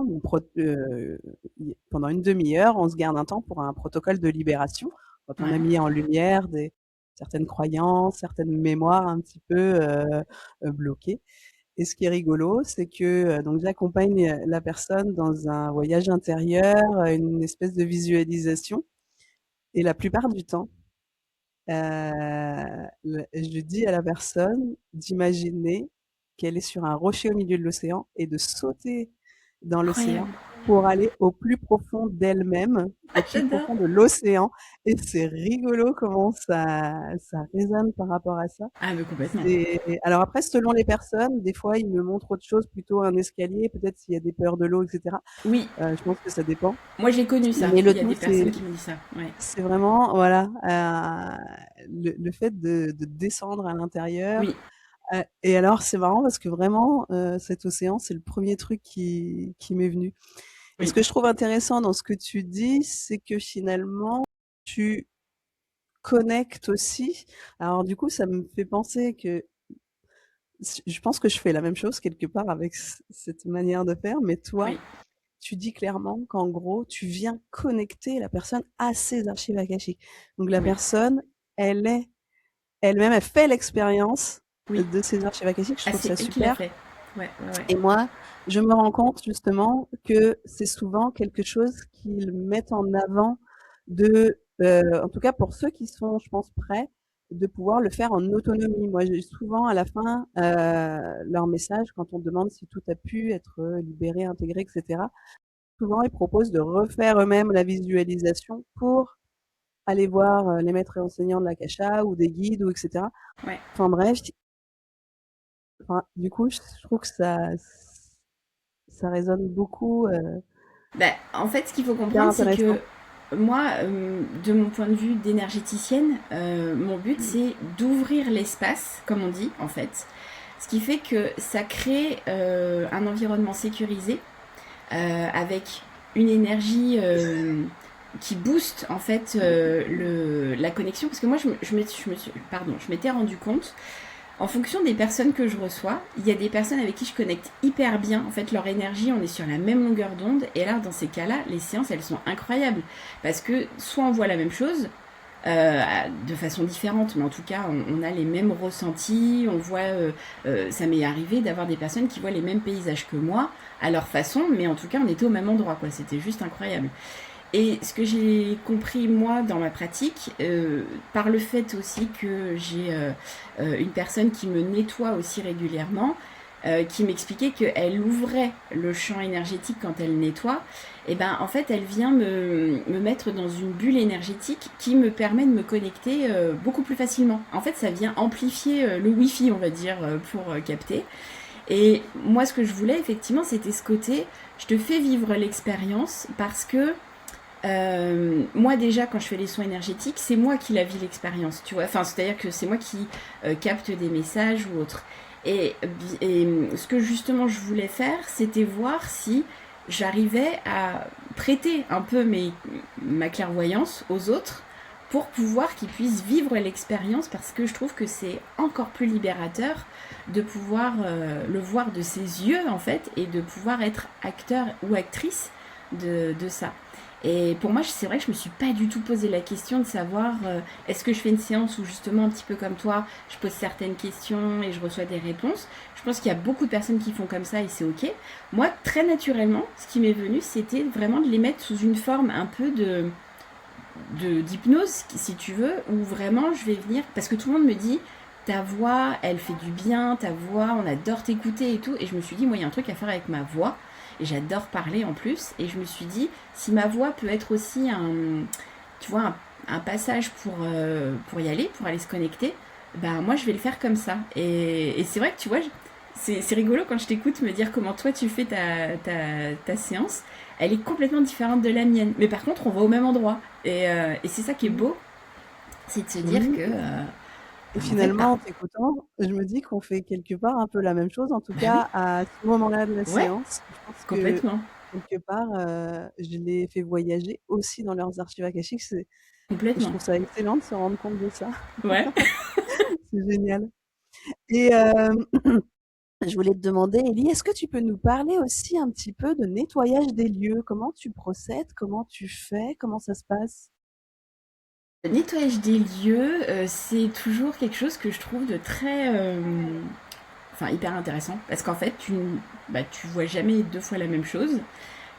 pendant une demi-heure, on se garde un temps pour un protocole de libération. Quand on a ouais, mis en lumière certaines croyances, certaines mémoires un petit peu bloquées. Et ce qui est rigolo, c'est que donc j'accompagne la personne dans un voyage intérieur, une espèce de visualisation. Et la plupart du temps, je dis à la personne d'imaginer qu'elle est sur un rocher au milieu de l'océan et de sauter dans l'océan incroyable. pour aller au plus profond d'elle-même, au plus J'adore. profond de l'océan. Et c'est rigolo comment ça résonne par rapport à ça. Ah mais complètement. Alors après, selon les personnes, des fois, ils me montrent autre chose, plutôt un escalier, peut-être s'il y a des peurs de l'eau, etc. Oui, Je pense que ça dépend. moi j'ai connu ça. Mais Il le y a tout, des personnes qui me disent ça. Ouais, c'est vraiment, voilà, le fait de descendre à l'intérieur. oui, Et alors, c'est marrant parce que vraiment, cet océan, c'est le premier truc qui m'est venu. Et ce oui, que je trouve intéressant dans ce que tu dis, c'est que finalement, tu connectes aussi. Alors du coup, ça me fait penser que je pense que je fais la même chose quelque part avec cette manière de faire, mais toi, oui, tu dis clairement qu'en gros, tu viens connecter la personne à ses archives akashiques. Donc la oui, personne, elle est elle-même, elle fait l'expérience oui. de ses archives akashiques. Je Ah, trouve c'est ça elle qui l'a super. fait. Ouais, ouais, ouais. Et moi, je me rends compte justement que c'est souvent quelque chose qu'ils mettent en avant en tout cas pour ceux qui sont, je pense, prêts, de pouvoir le faire en autonomie. Moi, j'ai souvent à la fin leur message quand on demande si tout a pu être libéré, intégré, etc. Souvent, ils proposent de refaire eux-mêmes la visualisation pour aller voir les maîtres et enseignants de l'Akasha ou des guides ou etc. Ouais. Enfin bref, du coup, je trouve que ça résonne beaucoup, Bah, en fait, ce qu'il faut hyper comprendre, c'est que intéressant. moi, de mon point de vue d'énergéticienne, mon but, c'est d'ouvrir l'espace, comme on dit, en fait. Ce qui fait que ça crée un environnement sécurisé avec une énergie qui booste en fait la connexion. Parce que moi, je m'étais rendu compte, en fonction des personnes que je reçois, il y a des personnes avec qui je connecte hyper bien. En fait, leur énergie, on est sur la même longueur d'onde. Et là, dans ces cas-là, les séances, elles sont incroyables. Parce que soit on voit la même chose, de façon différente, mais en tout cas, on a les mêmes ressentis. On voit, ça m'est arrivé d'avoir des personnes qui voient les mêmes paysages que moi, à leur façon, mais en tout cas, on était au même endroit, quoi. C'était juste incroyable. Et ce que j'ai compris moi dans ma pratique, par le fait aussi que j'ai une personne qui me nettoie aussi régulièrement, qui m'expliquait qu'elle ouvrait le champ énergétique quand elle nettoie, et ben en fait elle vient me mettre dans une bulle énergétique qui me permet de me connecter beaucoup plus facilement. En fait ça vient amplifier le wifi on va dire pour capter. Et moi ce que je voulais effectivement c'était ce côté, je te fais vivre l'expérience parce que Moi déjà quand je fais les soins énergétiques, c'est moi qui la vis l'expérience, tu vois. Enfin, c'est-à-dire que c'est moi qui capte des messages ou autre. Et ce que justement je voulais faire, c'était voir si j'arrivais à prêter un peu ma clairvoyance aux autres pour pouvoir qu'ils puissent vivre l'expérience, parce que je trouve que c'est encore plus libérateur de pouvoir le voir de ses yeux en fait, et de pouvoir être acteur ou actrice de ça. Et pour moi, c'est vrai que je me suis pas du tout posé la question de savoir est-ce que je fais une séance où justement un petit peu comme toi, je pose certaines questions et je reçois des réponses. Je pense qu'il y a beaucoup de personnes qui font comme ça et c'est ok. Moi, très naturellement, ce qui m'est venu, c'était vraiment de les mettre sous une forme un peu d'hypnose, si tu veux, où vraiment je vais venir, parce que tout le monde me dit ta voix, elle fait du bien, ta voix, on adore t'écouter et tout. Et je me suis dit, moi, il y a un truc à faire avec ma voix. Et j'adore parler en plus. Et je me suis dit, si ma voix peut être aussi tu vois, un passage pour y aller, pour aller se connecter, ben moi, je vais le faire comme ça. Et c'est vrai que tu vois, c'est rigolo quand je t'écoute me dire comment toi tu fais ta séance. Elle est complètement différente de la mienne. Mais par contre, on va au même endroit. Et c'est ça qui est beau, c'est de se dire Oui. que, Et en fait, finalement, en t'écoutant, je me dis qu'on fait quelque part un peu la même chose, en tout bah oui, cas à ce moment-là de la ouais, séance. Je pense que complètement, quelque part, je les fais voyager aussi dans leurs archives akashiques. Je complètement. trouve ça excellent de se rendre compte de ça. Ouais. C'est génial. Et je voulais te demander, Élie, est-ce que tu peux nous parler aussi un petit peu de nettoyage des lieux? Comment tu procèdes? Comment tu fais? Comment ça se passe? Le nettoyage des lieux, c'est toujours quelque chose que je trouve de très, enfin hyper intéressant, parce qu'en fait, tu vois jamais deux fois la même chose.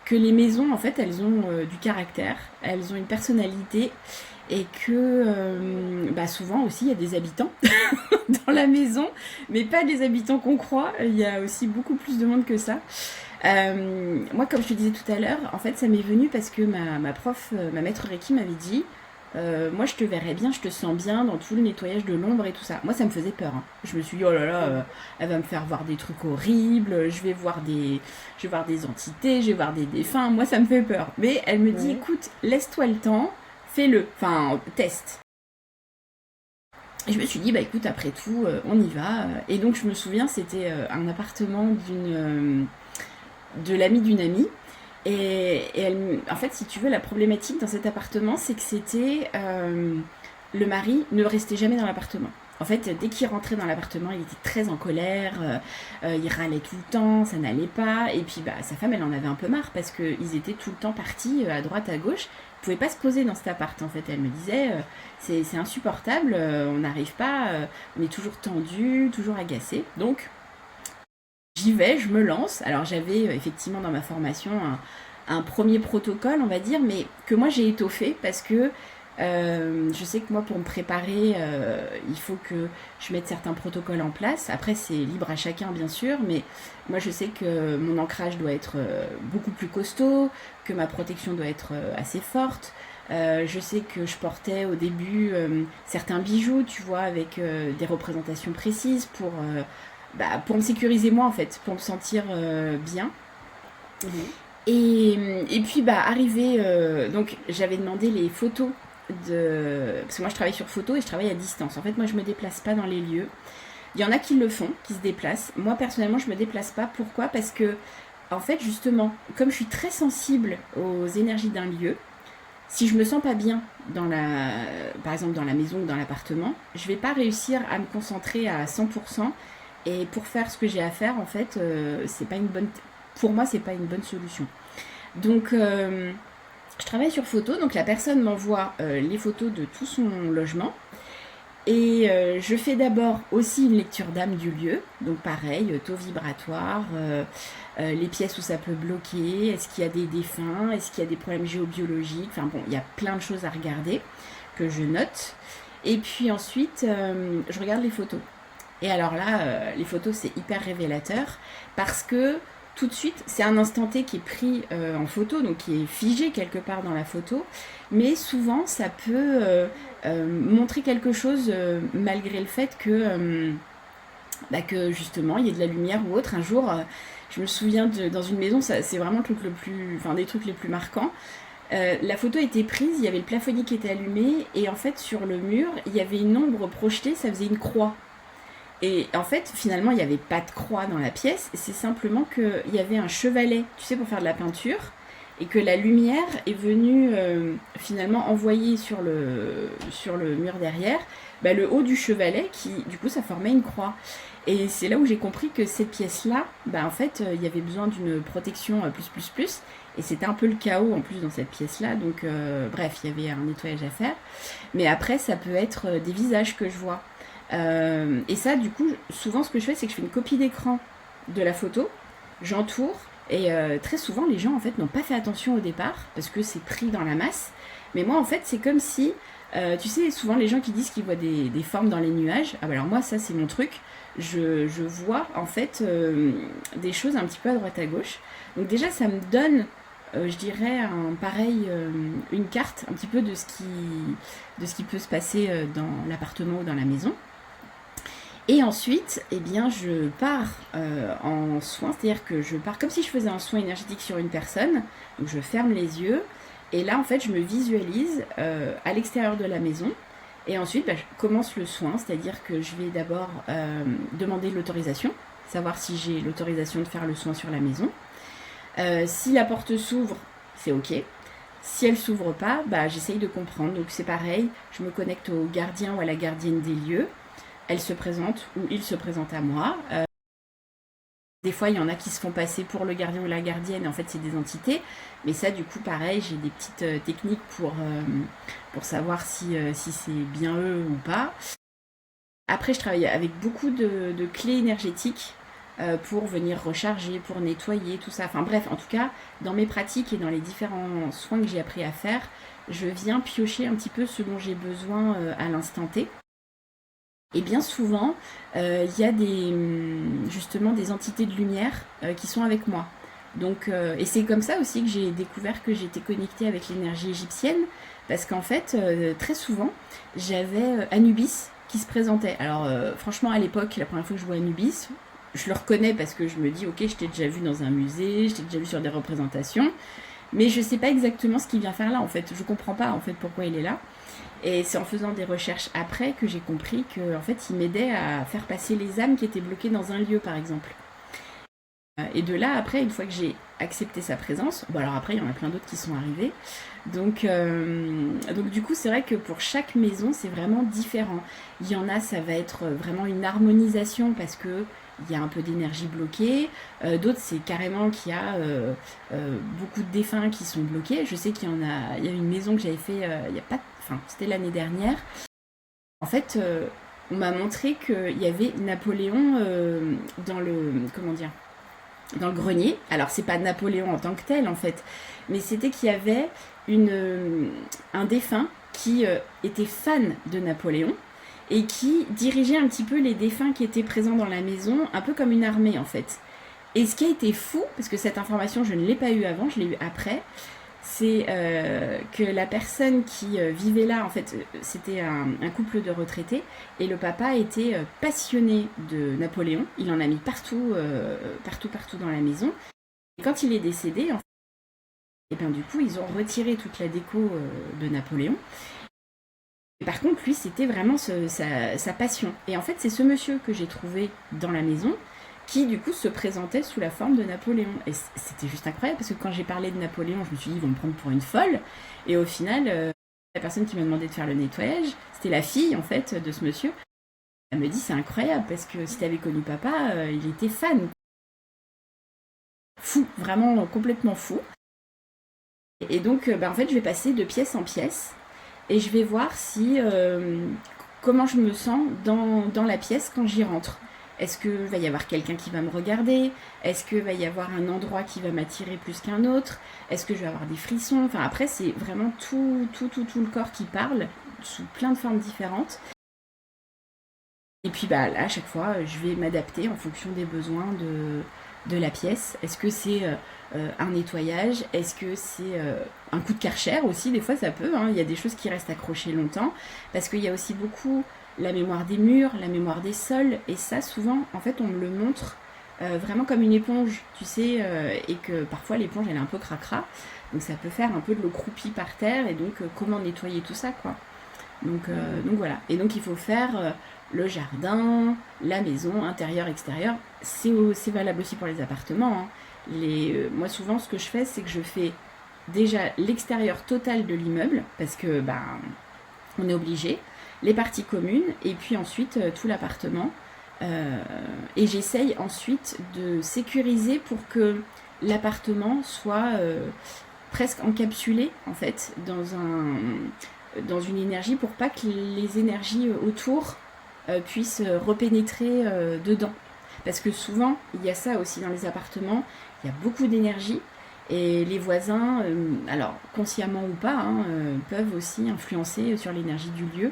Que les maisons, en fait, elles ont du caractère, elles ont une personnalité, et que souvent aussi il y a des habitants dans la maison, mais pas des habitants qu'on croit. Il y a aussi beaucoup plus de monde que ça. Moi, comme je te disais tout à l'heure, en fait, ça m'est venu parce que ma prof, ma maître Reiki m'avait dit moi, je te verrais bien, je te sens bien dans tout le nettoyage de l'ombre et tout ça. Moi, ça me faisait peur, hein. Je me suis dit, oh là là, elle va me faire voir des trucs horribles, je vais voir des entités, je vais voir des défunts. Moi, ça me fait peur. Mais elle me dit, Ouais. écoute, laisse-toi le temps, fais-le, enfin, teste. Et je me suis dit, bah écoute, après tout, on y va. Et donc, je me souviens, c'était un appartement de l'amie d'une amie. Et elle, en fait, si tu veux, la problématique dans cet appartement, c'est que c'était le mari ne restait jamais dans l'appartement. En fait, dès qu'il rentrait dans l'appartement, il était très en colère, il râlait tout le temps, ça n'allait pas. Et puis, bah, sa femme, elle en avait un peu marre parce qu'ils étaient tout le temps partis à droite, à gauche. Ils ne pouvaient pas se poser dans cet appart. En fait, elle me disait, c'est insupportable, on n'arrive pas, on est toujours tendu, toujours agacé. Donc, j'y vais, je me lance. Alors j'avais effectivement dans ma formation un premier protocole, on va dire, mais que moi j'ai étoffé parce que je sais que moi pour me préparer, il faut que je mette certains protocoles en place. Après c'est libre à chacun bien sûr, mais moi je sais que mon ancrage doit être beaucoup plus costaud, que ma protection doit être assez forte. Je sais que je portais au début certains bijoux, tu vois, avec des représentations précises pour me sécuriser moi en fait, pour me sentir bien. Mhm. Et puis arrivé, donc j'avais demandé les photos parce que moi je travaille sur photo et je travaille à distance. En fait moi je me déplace pas dans les lieux. Il y en a qui le font, qui se déplacent. Moi personnellement je me déplace pas. Pourquoi? Parce que en fait justement, comme je suis très sensible aux énergies d'un lieu, si je me sens pas bien par exemple dans la maison ou dans l'appartement, je vais pas réussir à me concentrer à 100%. Et pour faire ce que j'ai à faire, en fait, c'est pas une bonne. Pour moi, c'est pas une bonne solution. Donc, je travaille sur photo. Donc, la personne m'envoie les photos de tout son logement. Et je fais d'abord aussi une lecture d'âme du lieu. Donc, pareil, taux vibratoire, les pièces où ça peut bloquer. Est-ce qu'il y a des défunts? Est-ce qu'il y a des problèmes géobiologiques? Enfin, bon, il y a plein de choses à regarder que je note. Et puis ensuite, je regarde les photos. Et alors là, les photos, c'est hyper révélateur parce que tout de suite, c'est un instant T qui est pris en photo, donc qui est figé quelque part dans la photo. Mais souvent, ça peut montrer quelque chose malgré le fait que justement, il y ait de la lumière ou autre. Un jour, je me souviens dans une maison, c'est vraiment le truc le plus, enfin, des trucs les plus marquants. La photo était prise, il y avait le plafonnier qui était allumé, et en fait sur le mur, il y avait une ombre projetée, ça faisait une croix. Et en fait, finalement, il n'y avait pas de croix dans la pièce, c'est simplement qu'il y avait un chevalet, tu sais, pour faire de la peinture, et que la lumière est venue finalement envoyer sur le mur derrière le haut du chevalet, qui du coup ça formait une croix. Et c'est là où j'ai compris que cette pièce-là, en fait, il y avait besoin d'une protection plus. Et c'était un peu le chaos en plus dans cette pièce-là. Donc, bref, il y avait un nettoyage à faire. Mais après, ça peut être des visages que je vois. Et ça, du coup, souvent, ce que je fais, c'est que je fais une copie d'écran de la photo, j'entoure. Et très souvent, les gens, en fait, n'ont pas fait attention au départ, parce que c'est pris dans la masse. Mais moi, en fait, c'est comme si... tu sais, souvent, les gens qui disent qu'ils voient des formes dans les nuages. Ah bah alors moi, ça, c'est mon truc. Je vois, en fait, des choses un petit peu à droite à gauche. Donc déjà, ça me donne... je dirais une carte un petit peu de ce qui peut se passer dans l'appartement ou dans la maison. Et ensuite, eh bien, je pars en soin, c'est-à-dire que je pars comme si je faisais un soin énergétique sur une personne. Donc je ferme les yeux et là, en fait, je me visualise à l'extérieur de la maison. Et ensuite, je commence le soin, c'est-à-dire que je vais d'abord demander l'autorisation, savoir si j'ai l'autorisation de faire le soin sur la maison. Si la porte s'ouvre, c'est ok. Si elle s'ouvre pas, j'essaye de comprendre. Donc c'est pareil, je me connecte au gardien ou à la gardienne des lieux. Elle se présente ou il se présente à moi. Des fois, il y en a qui se font passer pour le gardien ou la gardienne. En fait, c'est des entités. Mais ça, du coup, pareil, j'ai des petites techniques pour savoir si c'est bien eux ou pas. Après, je travaille avec beaucoup de clés énergétiques pour venir recharger, pour nettoyer, tout ça. Enfin bref, en tout cas, dans mes pratiques et dans les différents soins que j'ai appris à faire, je viens piocher un petit peu ce dont j'ai besoin à l'instant T. Et bien souvent, il y a justement des entités de lumière qui sont avec moi. Donc, et c'est comme ça aussi que j'ai découvert que j'étais connectée avec l'énergie égyptienne, parce qu'en fait, très souvent, j'avais Anubis qui se présentait. Alors, franchement, à l'époque, la première fois que je vois Anubis, je le reconnais parce que je me dis, ok, je t'ai déjà vu dans un musée, je t'ai déjà vu sur des représentations, mais je sais pas exactement ce qu'il vient faire là, en fait. Je comprends pas, en fait, pourquoi il est là. Et c'est en faisant des recherches après que j'ai compris qu'en fait, il m'aidait à faire passer les âmes qui étaient bloquées dans un lieu, par exemple. Et de là, après, une fois que j'ai accepté sa présence, alors après, il y en a plein d'autres qui sont arrivés. Donc du coup, c'est vrai que pour chaque maison, c'est vraiment différent. Il y en a, ça va être vraiment une harmonisation parce que il y a un peu d'énergie bloquée. D'autres, c'est carrément qu'il y a beaucoup de défunts qui sont bloqués. Je sais qu'il y en a, il y a une maison que j'avais fait il y a pas, enfin, c'était l'année dernière. En fait, on m'a montré qu'il y avait Napoléon dans le grenier. Alors, c'est pas Napoléon en tant que tel, en fait, mais c'était qu'il y avait un défunt qui était fan de Napoléon et qui dirigeait un petit peu les défunts qui étaient présents dans la maison, un peu comme une armée, en fait. Et ce qui a été fou, parce que cette information, je ne l'ai pas eue avant, je l'ai eue après, c'est que la personne qui vivait là, en fait, c'était un couple de retraités, et le papa était passionné de Napoléon. Il en a mis partout dans la maison. Et quand il est décédé, en fait, et bien du coup, ils ont retiré toute la déco de Napoléon. Et par contre, lui, c'était vraiment sa passion. Et en fait, c'est ce monsieur que j'ai trouvé dans la maison, qui du coup se présentait sous la forme de Napoléon. Et c'était juste incroyable parce que quand j'ai parlé de Napoléon, je me suis dit ils vont me prendre pour une folle. Et au final, la personne qui m'a demandé de faire le nettoyage, c'était la fille en fait de ce monsieur. Elle me dit c'est incroyable parce que si t'avais connu papa, il était fan. Fou, vraiment complètement fou. Et donc en fait je vais passer de pièce en pièce et je vais voir si comment je me sens dans la pièce quand j'y rentre. Est-ce qu'il va y avoir quelqu'un qui va me regarder? Est-ce qu'il va y avoir un endroit qui va m'attirer plus qu'un autre? Est-ce que je vais avoir des frissons? Enfin après c'est vraiment tout le corps qui parle sous plein de formes différentes. Et puis là à chaque fois je vais m'adapter en fonction des besoins de la pièce. Est-ce que c'est un nettoyage? Est-ce que c'est un coup de Karcher aussi? Des fois ça peut, hein. Il y a des choses qui restent accrochées longtemps parce qu'il y a aussi beaucoup la mémoire des murs, la mémoire des sols, et ça souvent en fait on me le montre vraiment comme une éponge, tu sais, et que parfois l'éponge elle est un peu cracra, donc ça peut faire un peu de l'eau croupie par terre, et donc comment nettoyer tout ça, quoi. Donc voilà. Et donc il faut faire le jardin, la maison, intérieur, extérieur. C'est valable aussi pour les appartements, hein. Moi souvent ce que je fais, c'est que je fais déjà l'extérieur total de l'immeuble, parce que ben, on est obligé, les parties communes, et puis ensuite tout l'appartement. Et j'essaye ensuite de sécuriser pour que l'appartement soit presque encapsulé en fait dans une énergie, pour pas que les énergies autour puissent repénétrer dedans. Parce que souvent, il y a ça aussi dans les appartements, il y a beaucoup d'énergie, et les voisins, alors consciemment ou pas, hein, peuvent aussi influencer sur l'énergie du lieu.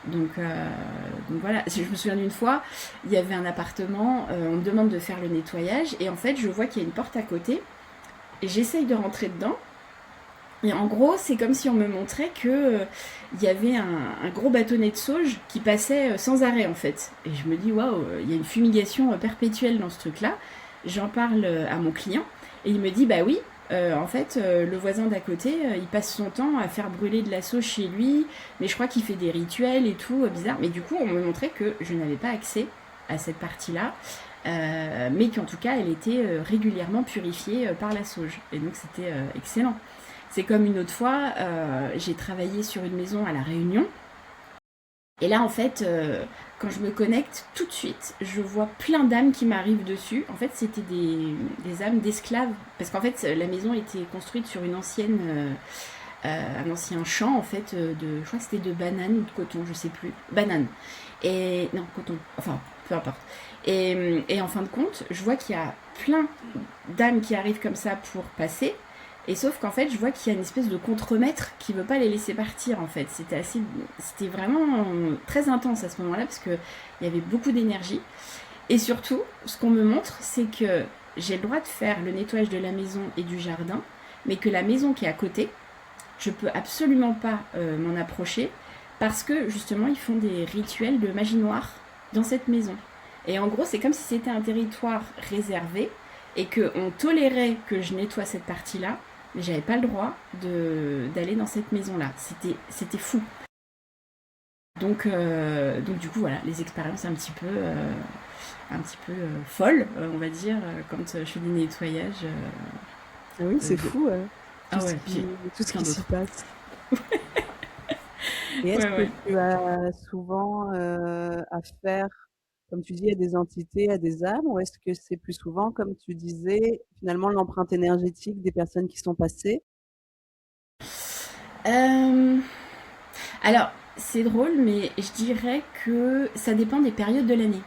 Donc voilà, je me souviens d'une fois, il y avait un appartement, on me demande de faire le nettoyage, et en fait je vois qu'il y a une porte à côté, et j'essaye de rentrer dedans, et en gros, c'est comme si on me montrait que il y avait un gros bâtonnet de sauge qui passait sans arrêt en fait. Et je me dis waouh, il y a une fumigation perpétuelle dans ce truc-là. J'en parle à mon client et il me dit bah oui. En fait, le voisin d'à côté, il passe son temps à faire brûler de la sauge chez lui, mais je crois qu'il fait des rituels et tout, bizarre. Mais du coup, on me montrait que je n'avais pas accès à cette partie-là, mais qu'en tout cas, elle était régulièrement purifiée par la sauge. Et donc, c'était excellent. C'est comme une autre fois, j'ai travaillé sur une maison à La Réunion. Et là, en fait, quand je me connecte, tout de suite, je vois plein d'âmes qui m'arrivent dessus. En fait, c'était des âmes d'esclaves. Parce qu'en fait, la maison était construite sur un ancien champ, en fait, je crois que c'était de bananes ou de coton, je sais plus. Banane. Et non, coton. Enfin, peu importe. Et en fin de compte, je vois qu'il y a plein d'âmes qui arrivent comme ça pour passer. Et sauf qu'en fait, je vois qu'il y a une espèce de contremaître qui veut pas les laisser partir. En fait, c'était vraiment très intense à ce moment-là, parce que il y avait beaucoup d'énergie. Et surtout, ce qu'on me montre, c'est que j'ai le droit de faire le nettoyage de la maison et du jardin, mais que la maison qui est à côté, je peux absolument pas m'en approcher, parce que justement, ils font des rituels de magie noire dans cette maison. Et en gros, c'est comme si c'était un territoire réservé, et qu'on tolérait que je nettoie cette partie-là, mais j'avais pas le droit d'aller dans cette maison-là. C'était fou. Donc du coup, voilà, les expériences un petit peu folles, on va dire, quand je fais des nettoyages. Ah oui, c'est De... fou, Ah ouais, puis tout ce plein qui s'y d'autres. passe. Et est-ce Ouais, que ouais. tu as souvent affaire, comme tu dis, à des entités, à des âmes, ou est-ce que c'est plus souvent, comme tu disais, finalement l'empreinte énergétique des personnes qui sont passées? Euh, Alors, c'est drôle, mais je dirais que ça dépend des périodes de l'année.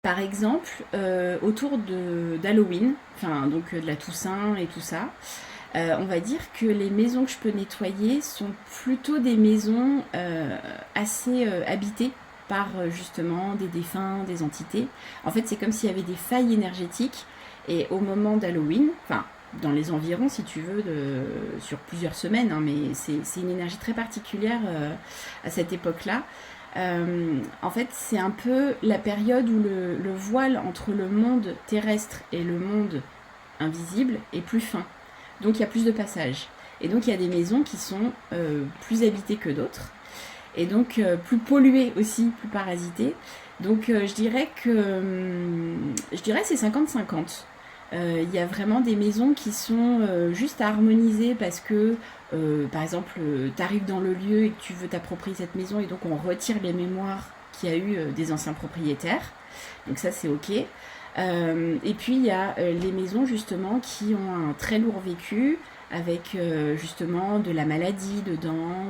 Par exemple, autour d'Halloween, enfin donc de la Toussaint et tout ça, on va dire que les maisons que je peux nettoyer sont plutôt des maisons assez habitées par justement des défunts, des entités. En fait, c'est comme s'il y avait des failles énergétiques, et au moment d'Halloween, enfin dans les environs si tu veux, sur plusieurs semaines, hein, mais c'est une énergie très particulière à cette époque-là. En fait, c'est un peu la période où le voile entre le monde terrestre et le monde invisible est plus fin. Donc il y a plus de passages. Et donc il y a des maisons qui sont plus habitées que d'autres. Et donc plus polluées aussi, plus parasitées. Donc je dirais c'est 50-50. Il y a vraiment des maisons qui sont juste à harmoniser, parce que, par exemple, tu arrives dans le lieu et que tu veux t'approprier cette maison, et donc on retire les mémoires qu'il y a eu des anciens propriétaires. Donc ça, c'est OK. Et puis, il y a les maisons, justement, qui ont un très lourd vécu, avec justement de la maladie dedans,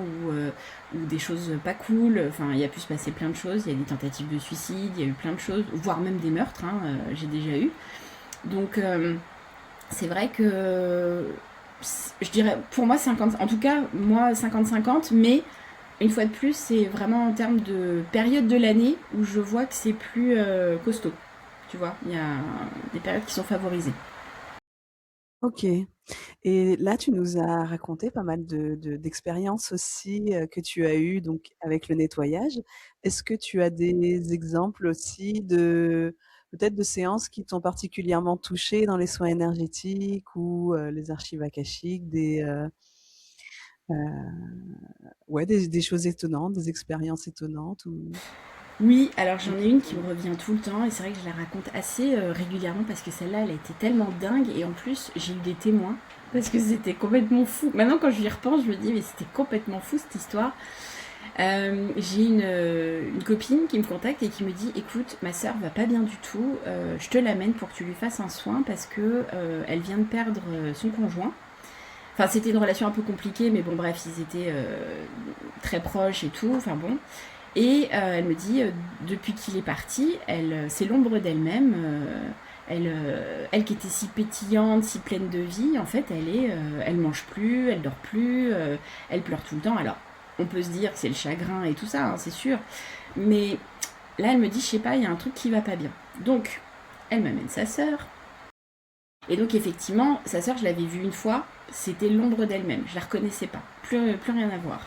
ou des choses pas cool. Enfin, il y a pu se passer plein de choses. Il y a des tentatives de suicide, il y a eu plein de choses, voire même des meurtres, hein, j'ai déjà eu. Donc, c'est vrai que je dirais, pour moi, 50, en tout cas, moi, 50-50, mais une fois de plus, c'est vraiment en termes de période de l'année où je vois que c'est plus costaud. Tu vois, il y a des périodes qui sont favorisées. OK. Et là, tu nous as raconté pas mal d'expériences aussi, que tu as eues donc avec le nettoyage. Est-ce que tu as des exemples aussi de peut-être de séances qui t'ont particulièrement touché dans les soins énergétiques ou les archives akashiques, ouais, des choses étonnantes, des expériences étonnantes ou Oui, alors j'en ai qui une qui t'ont me revient tout le temps et c'est vrai que je la raconte assez régulièrement parce que celle-là, elle a été tellement dingue et en plus, j'ai eu des témoins parce que c'était complètement fou. Maintenant, quand je y repense, je me dis, mais c'était complètement fou cette histoire. J'ai une copine qui me contacte et qui me dit, écoute, ma sœur va pas bien du tout, je te l'amène pour que tu lui fasses un soin parce que elle vient de perdre son conjoint. Enfin, c'était une relation un peu compliquée, mais bon, bref, ils étaient très proches et tout. Enfin bon. Et elle me dit, depuis qu'il est parti, c'est l'ombre d'elle-même. Elle qui était si pétillante, si pleine de vie, en fait, elle mange plus, elle dort plus, elle pleure tout le temps. Alors, on peut se dire que c'est le chagrin et tout ça, hein, c'est sûr. Mais là, elle me dit, je sais pas, il y a un truc qui va pas bien. Donc, elle m'amène sa sœur. Et donc, effectivement, sa sœur, je l'avais vue une fois, c'était l'ombre d'elle-même. Je la reconnaissais pas, plus rien à voir.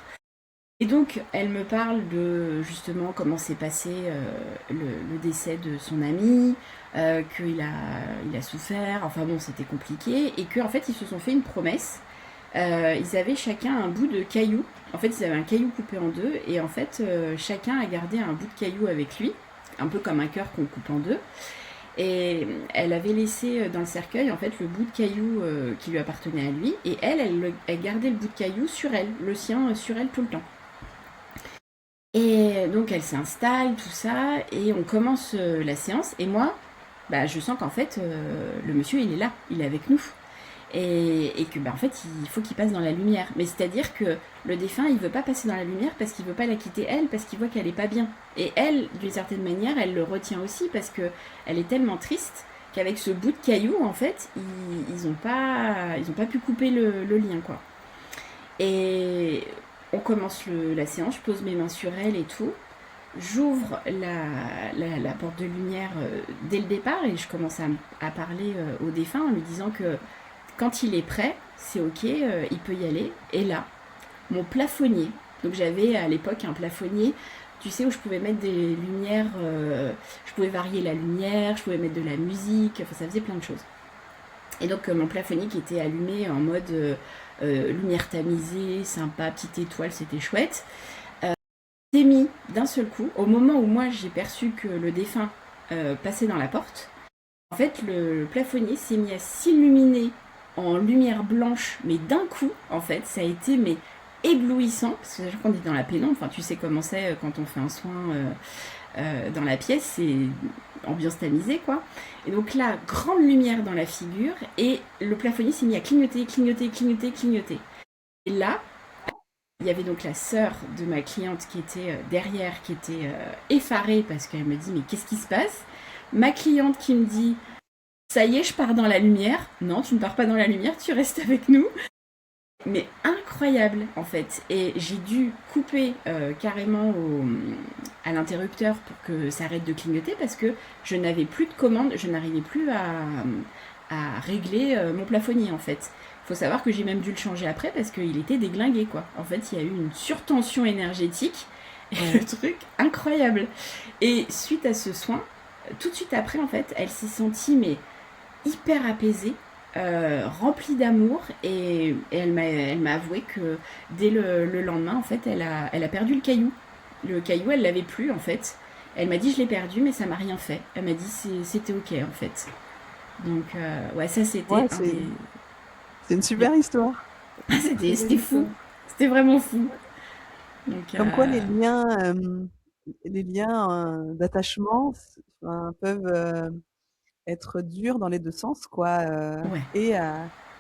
Et donc, elle me parle de justement comment s'est passé le décès de son ami, qu'il a souffert, enfin bon, c'était compliqué, et qu'en fait, ils se sont fait une promesse. Ils avaient chacun un bout de caillou. En fait, ils avaient un caillou coupé en deux, et en fait, chacun a gardé un bout de caillou avec lui, un peu comme un cœur qu'on coupe en deux. Et elle avait laissé dans le cercueil en fait le bout de caillou qui lui appartenait à lui, et elle gardait le bout de caillou sur elle, le sien sur elle tout le temps. Et donc elle s'installe, tout ça, et on commence la séance. Et moi, bah, je sens qu'en fait, le monsieur, il est là, il est avec nous. Et que, bah, en fait, il faut qu'il passe dans la lumière. Mais c'est-à-dire que le défunt, il veut pas passer dans la lumière parce qu'il veut pas la quitter elle, parce qu'il voit qu'elle est pas bien. Et elle, d'une certaine manière, elle le retient aussi parce que elle est tellement triste qu'avec ce bout de caillou, en fait, ils ont pas pu couper le lien, quoi. Et on commence la séance, je pose mes mains sur elle et tout. J'ouvre la porte de lumière dès le départ et je commence à parler au défunt en lui disant que quand il est prêt, c'est ok, il peut y aller. Et là, mon plafonnier, donc j'avais à l'époque un plafonnier, tu sais, où je pouvais mettre des lumières, je pouvais varier la lumière, je pouvais mettre de la musique, enfin ça faisait plein de choses. Et donc mon plafonnier qui était allumé en mode lumière tamisée, sympa, petite étoile, c'était chouette. S'est mis d'un seul coup, au moment où moi j'ai perçu que le défunt passait dans la porte, en fait le plafonnier s'est mis à s'illuminer en lumière blanche, mais d'un coup, en fait, ça a été mais éblouissant, parce que déjà qu'on est dans la pénombre, enfin tu sais comment c'est quand on fait un soin dans la pièce, c'est ambiance tamisée quoi. Et donc là, grande lumière dans la figure, et le plafonnier s'est mis à clignoter, clignoter, clignoter, clignoter. Et là, il y avait donc la sœur de ma cliente qui était derrière, qui était effarée parce qu'elle me dit mais qu'est-ce qui se passe? Ma cliente qui me dit ça y est, je pars dans la lumière. Non, tu ne pars pas dans la lumière, tu restes avec nous. Mais incroyable en fait. Et j'ai dû couper carrément à l'interrupteur pour que ça arrête de clignoter parce que je n'avais plus de commande, je n'arrivais plus à régler mon plafonnier en fait. Il faut savoir que j'ai même dû le changer après parce qu'il était déglingué quoi. En fait, il y a eu une surtension énergétique. Et le truc incroyable. Et suite à ce soin, tout de suite après en fait, elle s'est sentie mais hyper apaisée, remplie d'amour et elle m'a avoué que dès le lendemain en fait elle a perdu le caillou. Le caillou elle l'avait plus en fait. Elle m'a dit je l'ai perdu mais ça m'a rien fait. Elle m'a dit c'était ok en fait. Donc ouais ça c'était ouais, un des... c'est une super histoire. c'était fou. C'était vraiment fou. Donc Comme quoi les liens d'attachement peuvent être durs dans les deux sens, quoi, ouais, et à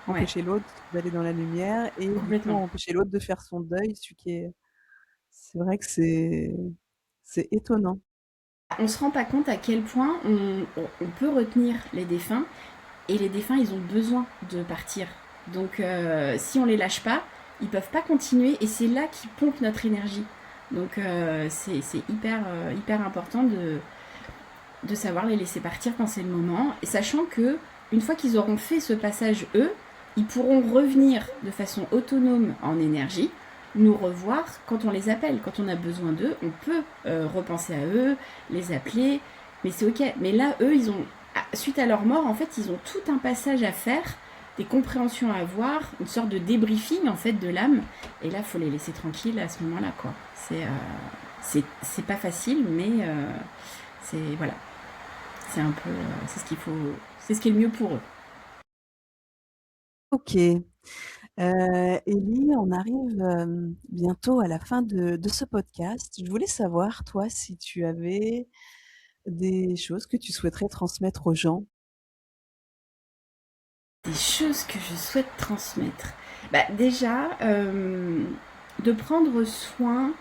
ouais, empêcher l'autre d'aller dans la lumière et du coup complètement. empêcher l'autre de faire son deuil, c'est vrai que c'est étonnant. On se rend pas compte à quel point on peut retenir les défunts. Et les défunts, ils ont besoin de partir. Donc, si on les lâche pas, ils peuvent pas continuer. Et c'est là qu'ils pompent notre énergie. Donc, c'est hyper important de savoir les laisser partir quand c'est le moment. Et sachant que, une fois qu'ils auront fait ce passage, eux, ils pourront revenir de façon autonome en énergie, nous revoir quand on les appelle. Quand on a besoin d'eux, on peut repenser à eux, les appeler. mais c'est ok. Mais là, eux, suite à leur mort, en fait, ils ont tout un passage à faire, des compréhensions à avoir, une sorte de débriefing, en fait, de l'âme. Et là, il faut les laisser tranquilles à ce moment-là, quoi. C'est pas facile, mais voilà. C'est un peu, c'est ce qu'il faut, c'est ce qui est le mieux pour eux. Ok. Élie, on arrive bientôt à la fin de ce podcast. Je voulais savoir, toi, si tu avais des choses que tu souhaiterais transmettre aux gens. Des choses que je souhaite transmettre. Bah, déjà, de prendre soin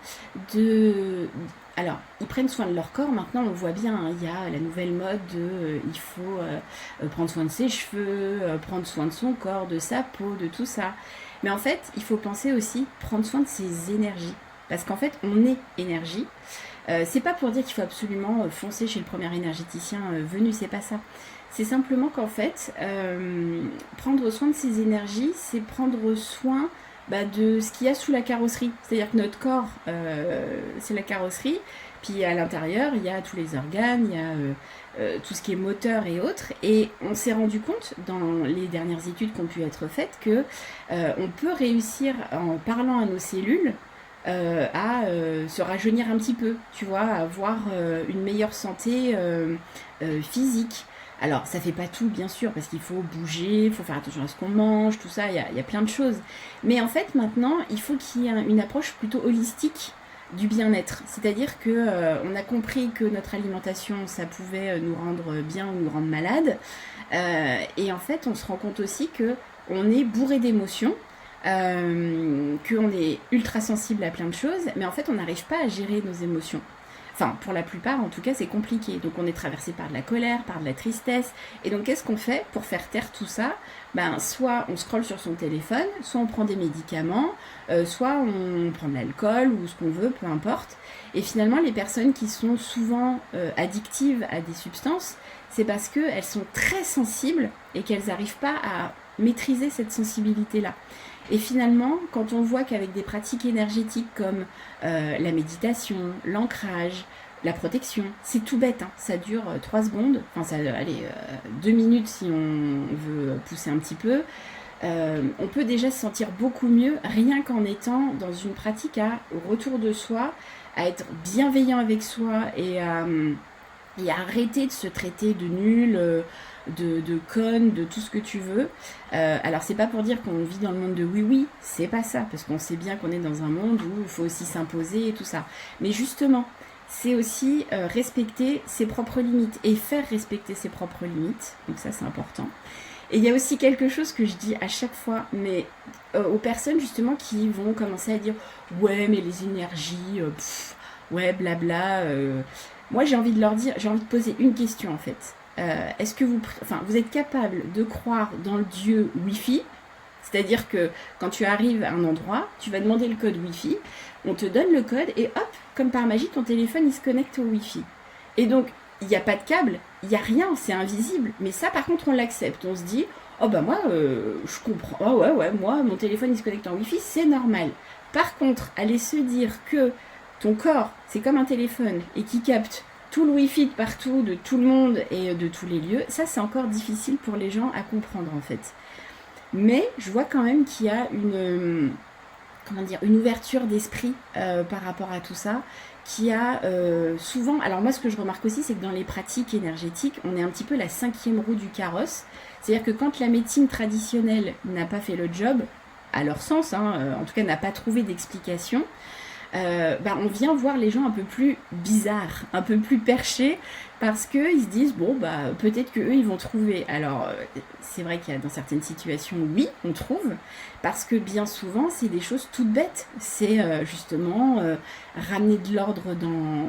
de... Alors, ils prennent soin de leur corps, maintenant on voit bien, hein, il y a la nouvelle mode de il faut prendre soin de ses cheveux, prendre soin de son corps, de sa peau, de tout ça. Mais en fait, il faut penser aussi prendre soin de ses énergies. Parce qu'en fait, on est énergie. C'est pas pour dire qu'il faut absolument foncer chez le premier énergéticien venu, c'est pas ça. C'est simplement qu'en fait, prendre soin de ses énergies, c'est prendre soin de ce qu'il y a sous la carrosserie. C'est-à-dire que notre corps, c'est la carrosserie, puis à l'intérieur, il y a tous les organes, il y a tout ce qui est moteur et autres. Et on s'est rendu compte, dans les dernières études qui ont pu être faites, que on peut réussir, en parlant à nos cellules, à se rajeunir un petit peu, tu vois, à avoir une meilleure santé physique. Alors, ça fait pas tout, bien sûr, parce qu'il faut bouger, il faut faire attention à ce qu'on mange, tout ça, il y a plein de choses. Mais en fait, maintenant, il faut qu'il y ait une approche plutôt holistique du bien-être. C'est-à-dire que on a compris que notre alimentation, ça pouvait nous rendre bien ou nous rendre malade. Et en fait, on se rend compte aussi que on est bourré d'émotions, qu'on est ultra sensible à plein de choses, mais en fait, on n'arrive pas à gérer nos émotions. Enfin, pour la plupart, en tout cas, c'est compliqué. Donc, on est traversé par de la colère, par de la tristesse. Et donc, qu'est-ce qu'on fait pour faire taire tout ça? Soit on scrolle sur son téléphone, soit on prend des médicaments, soit on prend de l'alcool ou ce qu'on veut, peu importe. Et finalement, les personnes qui sont souvent addictives à des substances, c'est parce qu'elles sont très sensibles et qu'elles n'arrivent pas à maîtriser cette sensibilité-là. Et finalement, quand on voit qu'avec des pratiques énergétiques comme la méditation, l'ancrage, la protection, c'est tout bête, hein, ça dure 3 secondes, enfin ça, allez, 2 minutes si on veut pousser un petit peu, on peut déjà se sentir beaucoup mieux rien qu'en étant dans une pratique au retour de soi, à être bienveillant avec soi et à arrêter de se traiter de nul, de conne, de tout ce que tu veux. Alors c'est pas pour dire qu'on vit dans le monde de oui, c'est pas ça, parce qu'on sait bien qu'on est dans un monde où il faut aussi s'imposer et tout ça. Mais justement, c'est aussi respecter ses propres limites et faire respecter ses propres limites. Donc ça c'est important. Et il y a aussi quelque chose que je dis à chaque fois, mais aux personnes justement qui vont commencer à dire ouais mais les énergies, ouais blabla. Moi j'ai envie de leur dire, j'ai envie de poser une question en fait. Est-ce que vous êtes capable de croire dans le dieu Wi-Fi? C'est-à-dire que quand tu arrives à un endroit, tu vas demander le code Wi-Fi, on te donne le code et hop, comme par magie, ton téléphone il se connecte au Wi-Fi. Et donc, il n'y a pas de câble, il n'y a rien, c'est invisible. Mais ça, par contre, on l'accepte. On se dit, oh bah moi, je comprends. Oh ouais, moi, mon téléphone il se connecte en Wi-Fi, c'est normal. Par contre, aller se dire que ton corps, c'est comme un téléphone et qui capte tout le Wi-Fi de partout, de tout le monde et de tous les lieux, ça c'est encore difficile pour les gens à comprendre en fait. Mais je vois quand même qu'il y a une ouverture d'esprit par rapport à tout ça, qui a souvent... Alors moi ce que je remarque aussi, c'est que dans les pratiques énergétiques, on est un petit peu la 5e roue du carrosse. C'est-à-dire que quand la médecine traditionnelle n'a pas fait le job, à leur sens, en tout cas n'a pas trouvé d'explication, on vient voir les gens un peu plus bizarres, un peu plus perchés, parce qu'ils se disent, bon, peut-être qu'eux, ils vont trouver. Alors, c'est vrai qu'il y a dans certaines situations, oui, on trouve, parce que bien souvent, c'est des choses toutes bêtes. C'est justement ramener de l'ordre dans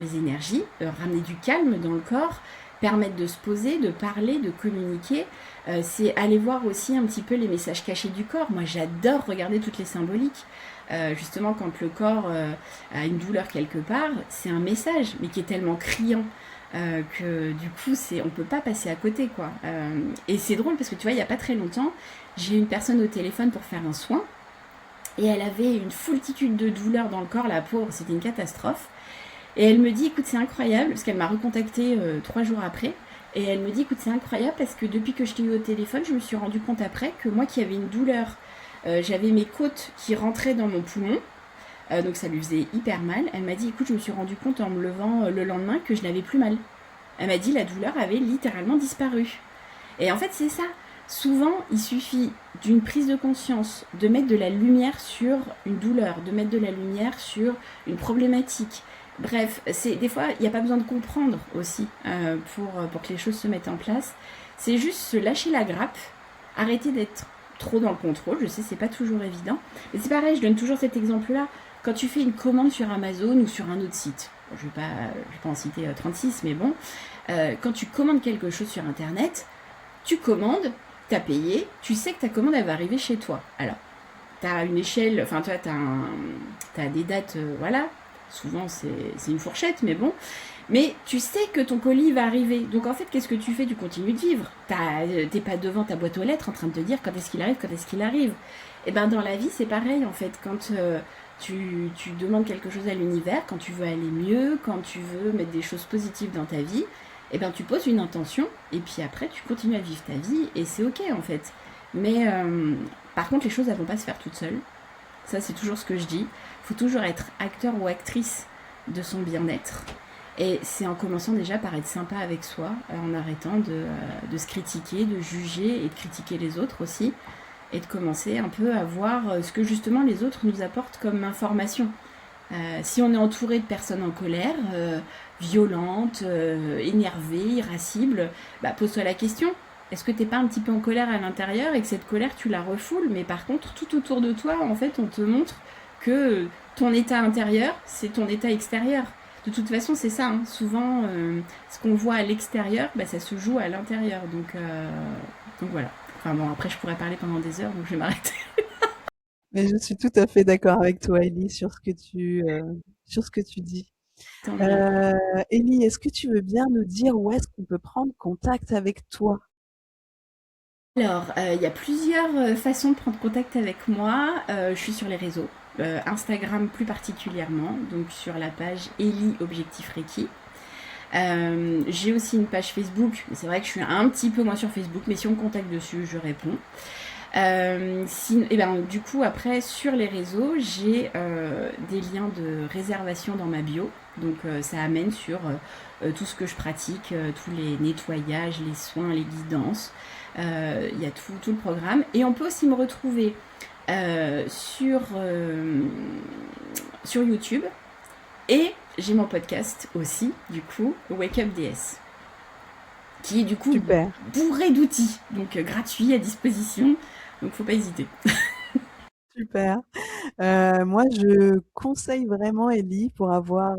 les énergies, ramener du calme dans le corps, permettre de se poser, de parler, de communiquer. C'est aller voir aussi un petit peu les messages cachés du corps. Moi, j'adore regarder toutes les symboliques. Justement, quand le corps a une douleur quelque part, c'est un message, mais qui est tellement criant que du coup, on peut pas passer à côté, quoi. Et c'est drôle parce que tu vois, il y a pas très longtemps, j'ai eu une personne au téléphone pour faire un soin et elle avait une foultitude de douleurs dans le corps, la pauvre, c'était une catastrophe. Et elle me dit, écoute, c'est incroyable, parce qu'elle m'a recontacté 3 jours après. Et elle me dit, écoute, c'est incroyable parce que depuis que je t'ai eu au téléphone, je me suis rendu compte après que moi qui avais une douleur, j'avais mes côtes qui rentraient dans mon poumon. Donc ça lui faisait hyper mal. Elle m'a dit, écoute, je me suis rendu compte en me levant le lendemain que je n'avais plus mal. Elle m'a dit, la douleur avait littéralement disparu. Et en fait, c'est ça. Souvent, il suffit d'une prise de conscience, de mettre de la lumière sur une douleur, de mettre de la lumière sur une problématique. Bref, des fois, il n'y a pas besoin de comprendre aussi pour que les choses se mettent en place. C'est juste se lâcher la grappe, arrêter d'être trop dans le contrôle. Je sais, c'est pas toujours évident. Mais c'est pareil, je donne toujours cet exemple-là. Quand tu fais une commande sur Amazon ou sur un autre site, je vais pas en citer 36, mais bon, quand tu commandes quelque chose sur Internet, tu commandes, tu as payé, tu sais que ta commande elle va arriver chez toi. Alors, tu as une échelle, enfin, tu as des dates, voilà. Souvent, c'est une fourchette, mais bon. Mais tu sais que ton colis va arriver. Donc, en fait, qu'est-ce que tu fais? Tu continues de vivre. T'es pas devant ta boîte aux lettres en train de te dire quand est-ce qu'il arrive, quand est-ce qu'il arrive. Et ben, dans la vie, c'est pareil, en fait. Quand tu demandes quelque chose à l'univers, quand tu veux aller mieux, quand tu veux mettre des choses positives dans ta vie, et ben, tu poses une intention, et puis après, tu continues à vivre ta vie, et c'est ok, en fait. Mais par contre, les choses, elles vont pas se faire toutes seules. Ça, c'est toujours ce que je dis. Il faut toujours être acteur ou actrice de son bien-être. Et c'est en commençant déjà par être sympa avec soi, en arrêtant de se critiquer, de juger et de critiquer les autres aussi. Et de commencer un peu à voir ce que justement les autres nous apportent comme information. Si on est entouré de personnes en colère, violentes, énervées, irascibles, bah, pose-toi la question. Est-ce que t'es pas un petit peu en colère à l'intérieur et que cette colère tu la refoules, mais par contre tout autour de toi en fait on te montre que ton état intérieur c'est ton état extérieur. De toute façon c'est ça, hein. Souvent ce qu'on voit à l'extérieur bah, ça se joue à l'intérieur donc voilà. Enfin bon après je pourrais parler pendant des heures donc je vais m'arrêter. Mais je suis tout à fait d'accord avec toi, Ellie, sur ce que tu dis. Tant mieux. Ellie, est-ce que tu veux bien nous dire où est-ce qu'on peut prendre contact avec toi? Alors, il y a plusieurs façons de prendre contact avec moi. Je suis sur les réseaux, Instagram plus particulièrement, donc sur la page Ellie Objectif Reiki. J'ai aussi une page Facebook, mais c'est vrai que je suis un petit peu moins sur Facebook, mais si on me contacte dessus, je réponds. Et ben, du coup, après, sur les réseaux, j'ai des liens de réservation dans ma bio. Donc, ça amène sur tout ce que je pratique, tous les nettoyages, les soins, les guidances. Il y a tout le programme. Et on peut aussi me retrouver sur YouTube. Et j'ai mon podcast aussi, du coup, Wake Up DS, qui est du coup Super, bourré d'outils, donc gratuit à disposition. Donc faut pas hésiter. super. Moi, je conseille vraiment Ellie pour avoir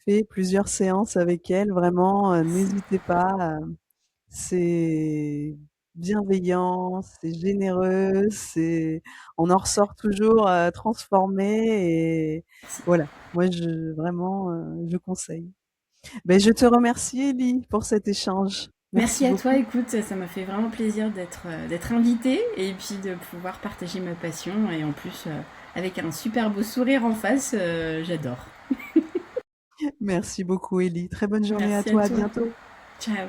fait plusieurs séances avec elle. Vraiment, n'hésitez pas. C'est bienveillant, c'est généreux, on en ressort toujours transformé et voilà. Moi, je conseille. Ben, je te remercie, Ellie, pour cet échange. Merci Merci à toi, beaucoup. écoute, ça m'a fait vraiment plaisir d'être invitée et puis de pouvoir partager ma passion et en plus avec un super beau sourire en face, j'adore. Merci beaucoup, Ellie. Très bonne journée à Merci à toi. À toi. bientôt. Ciao.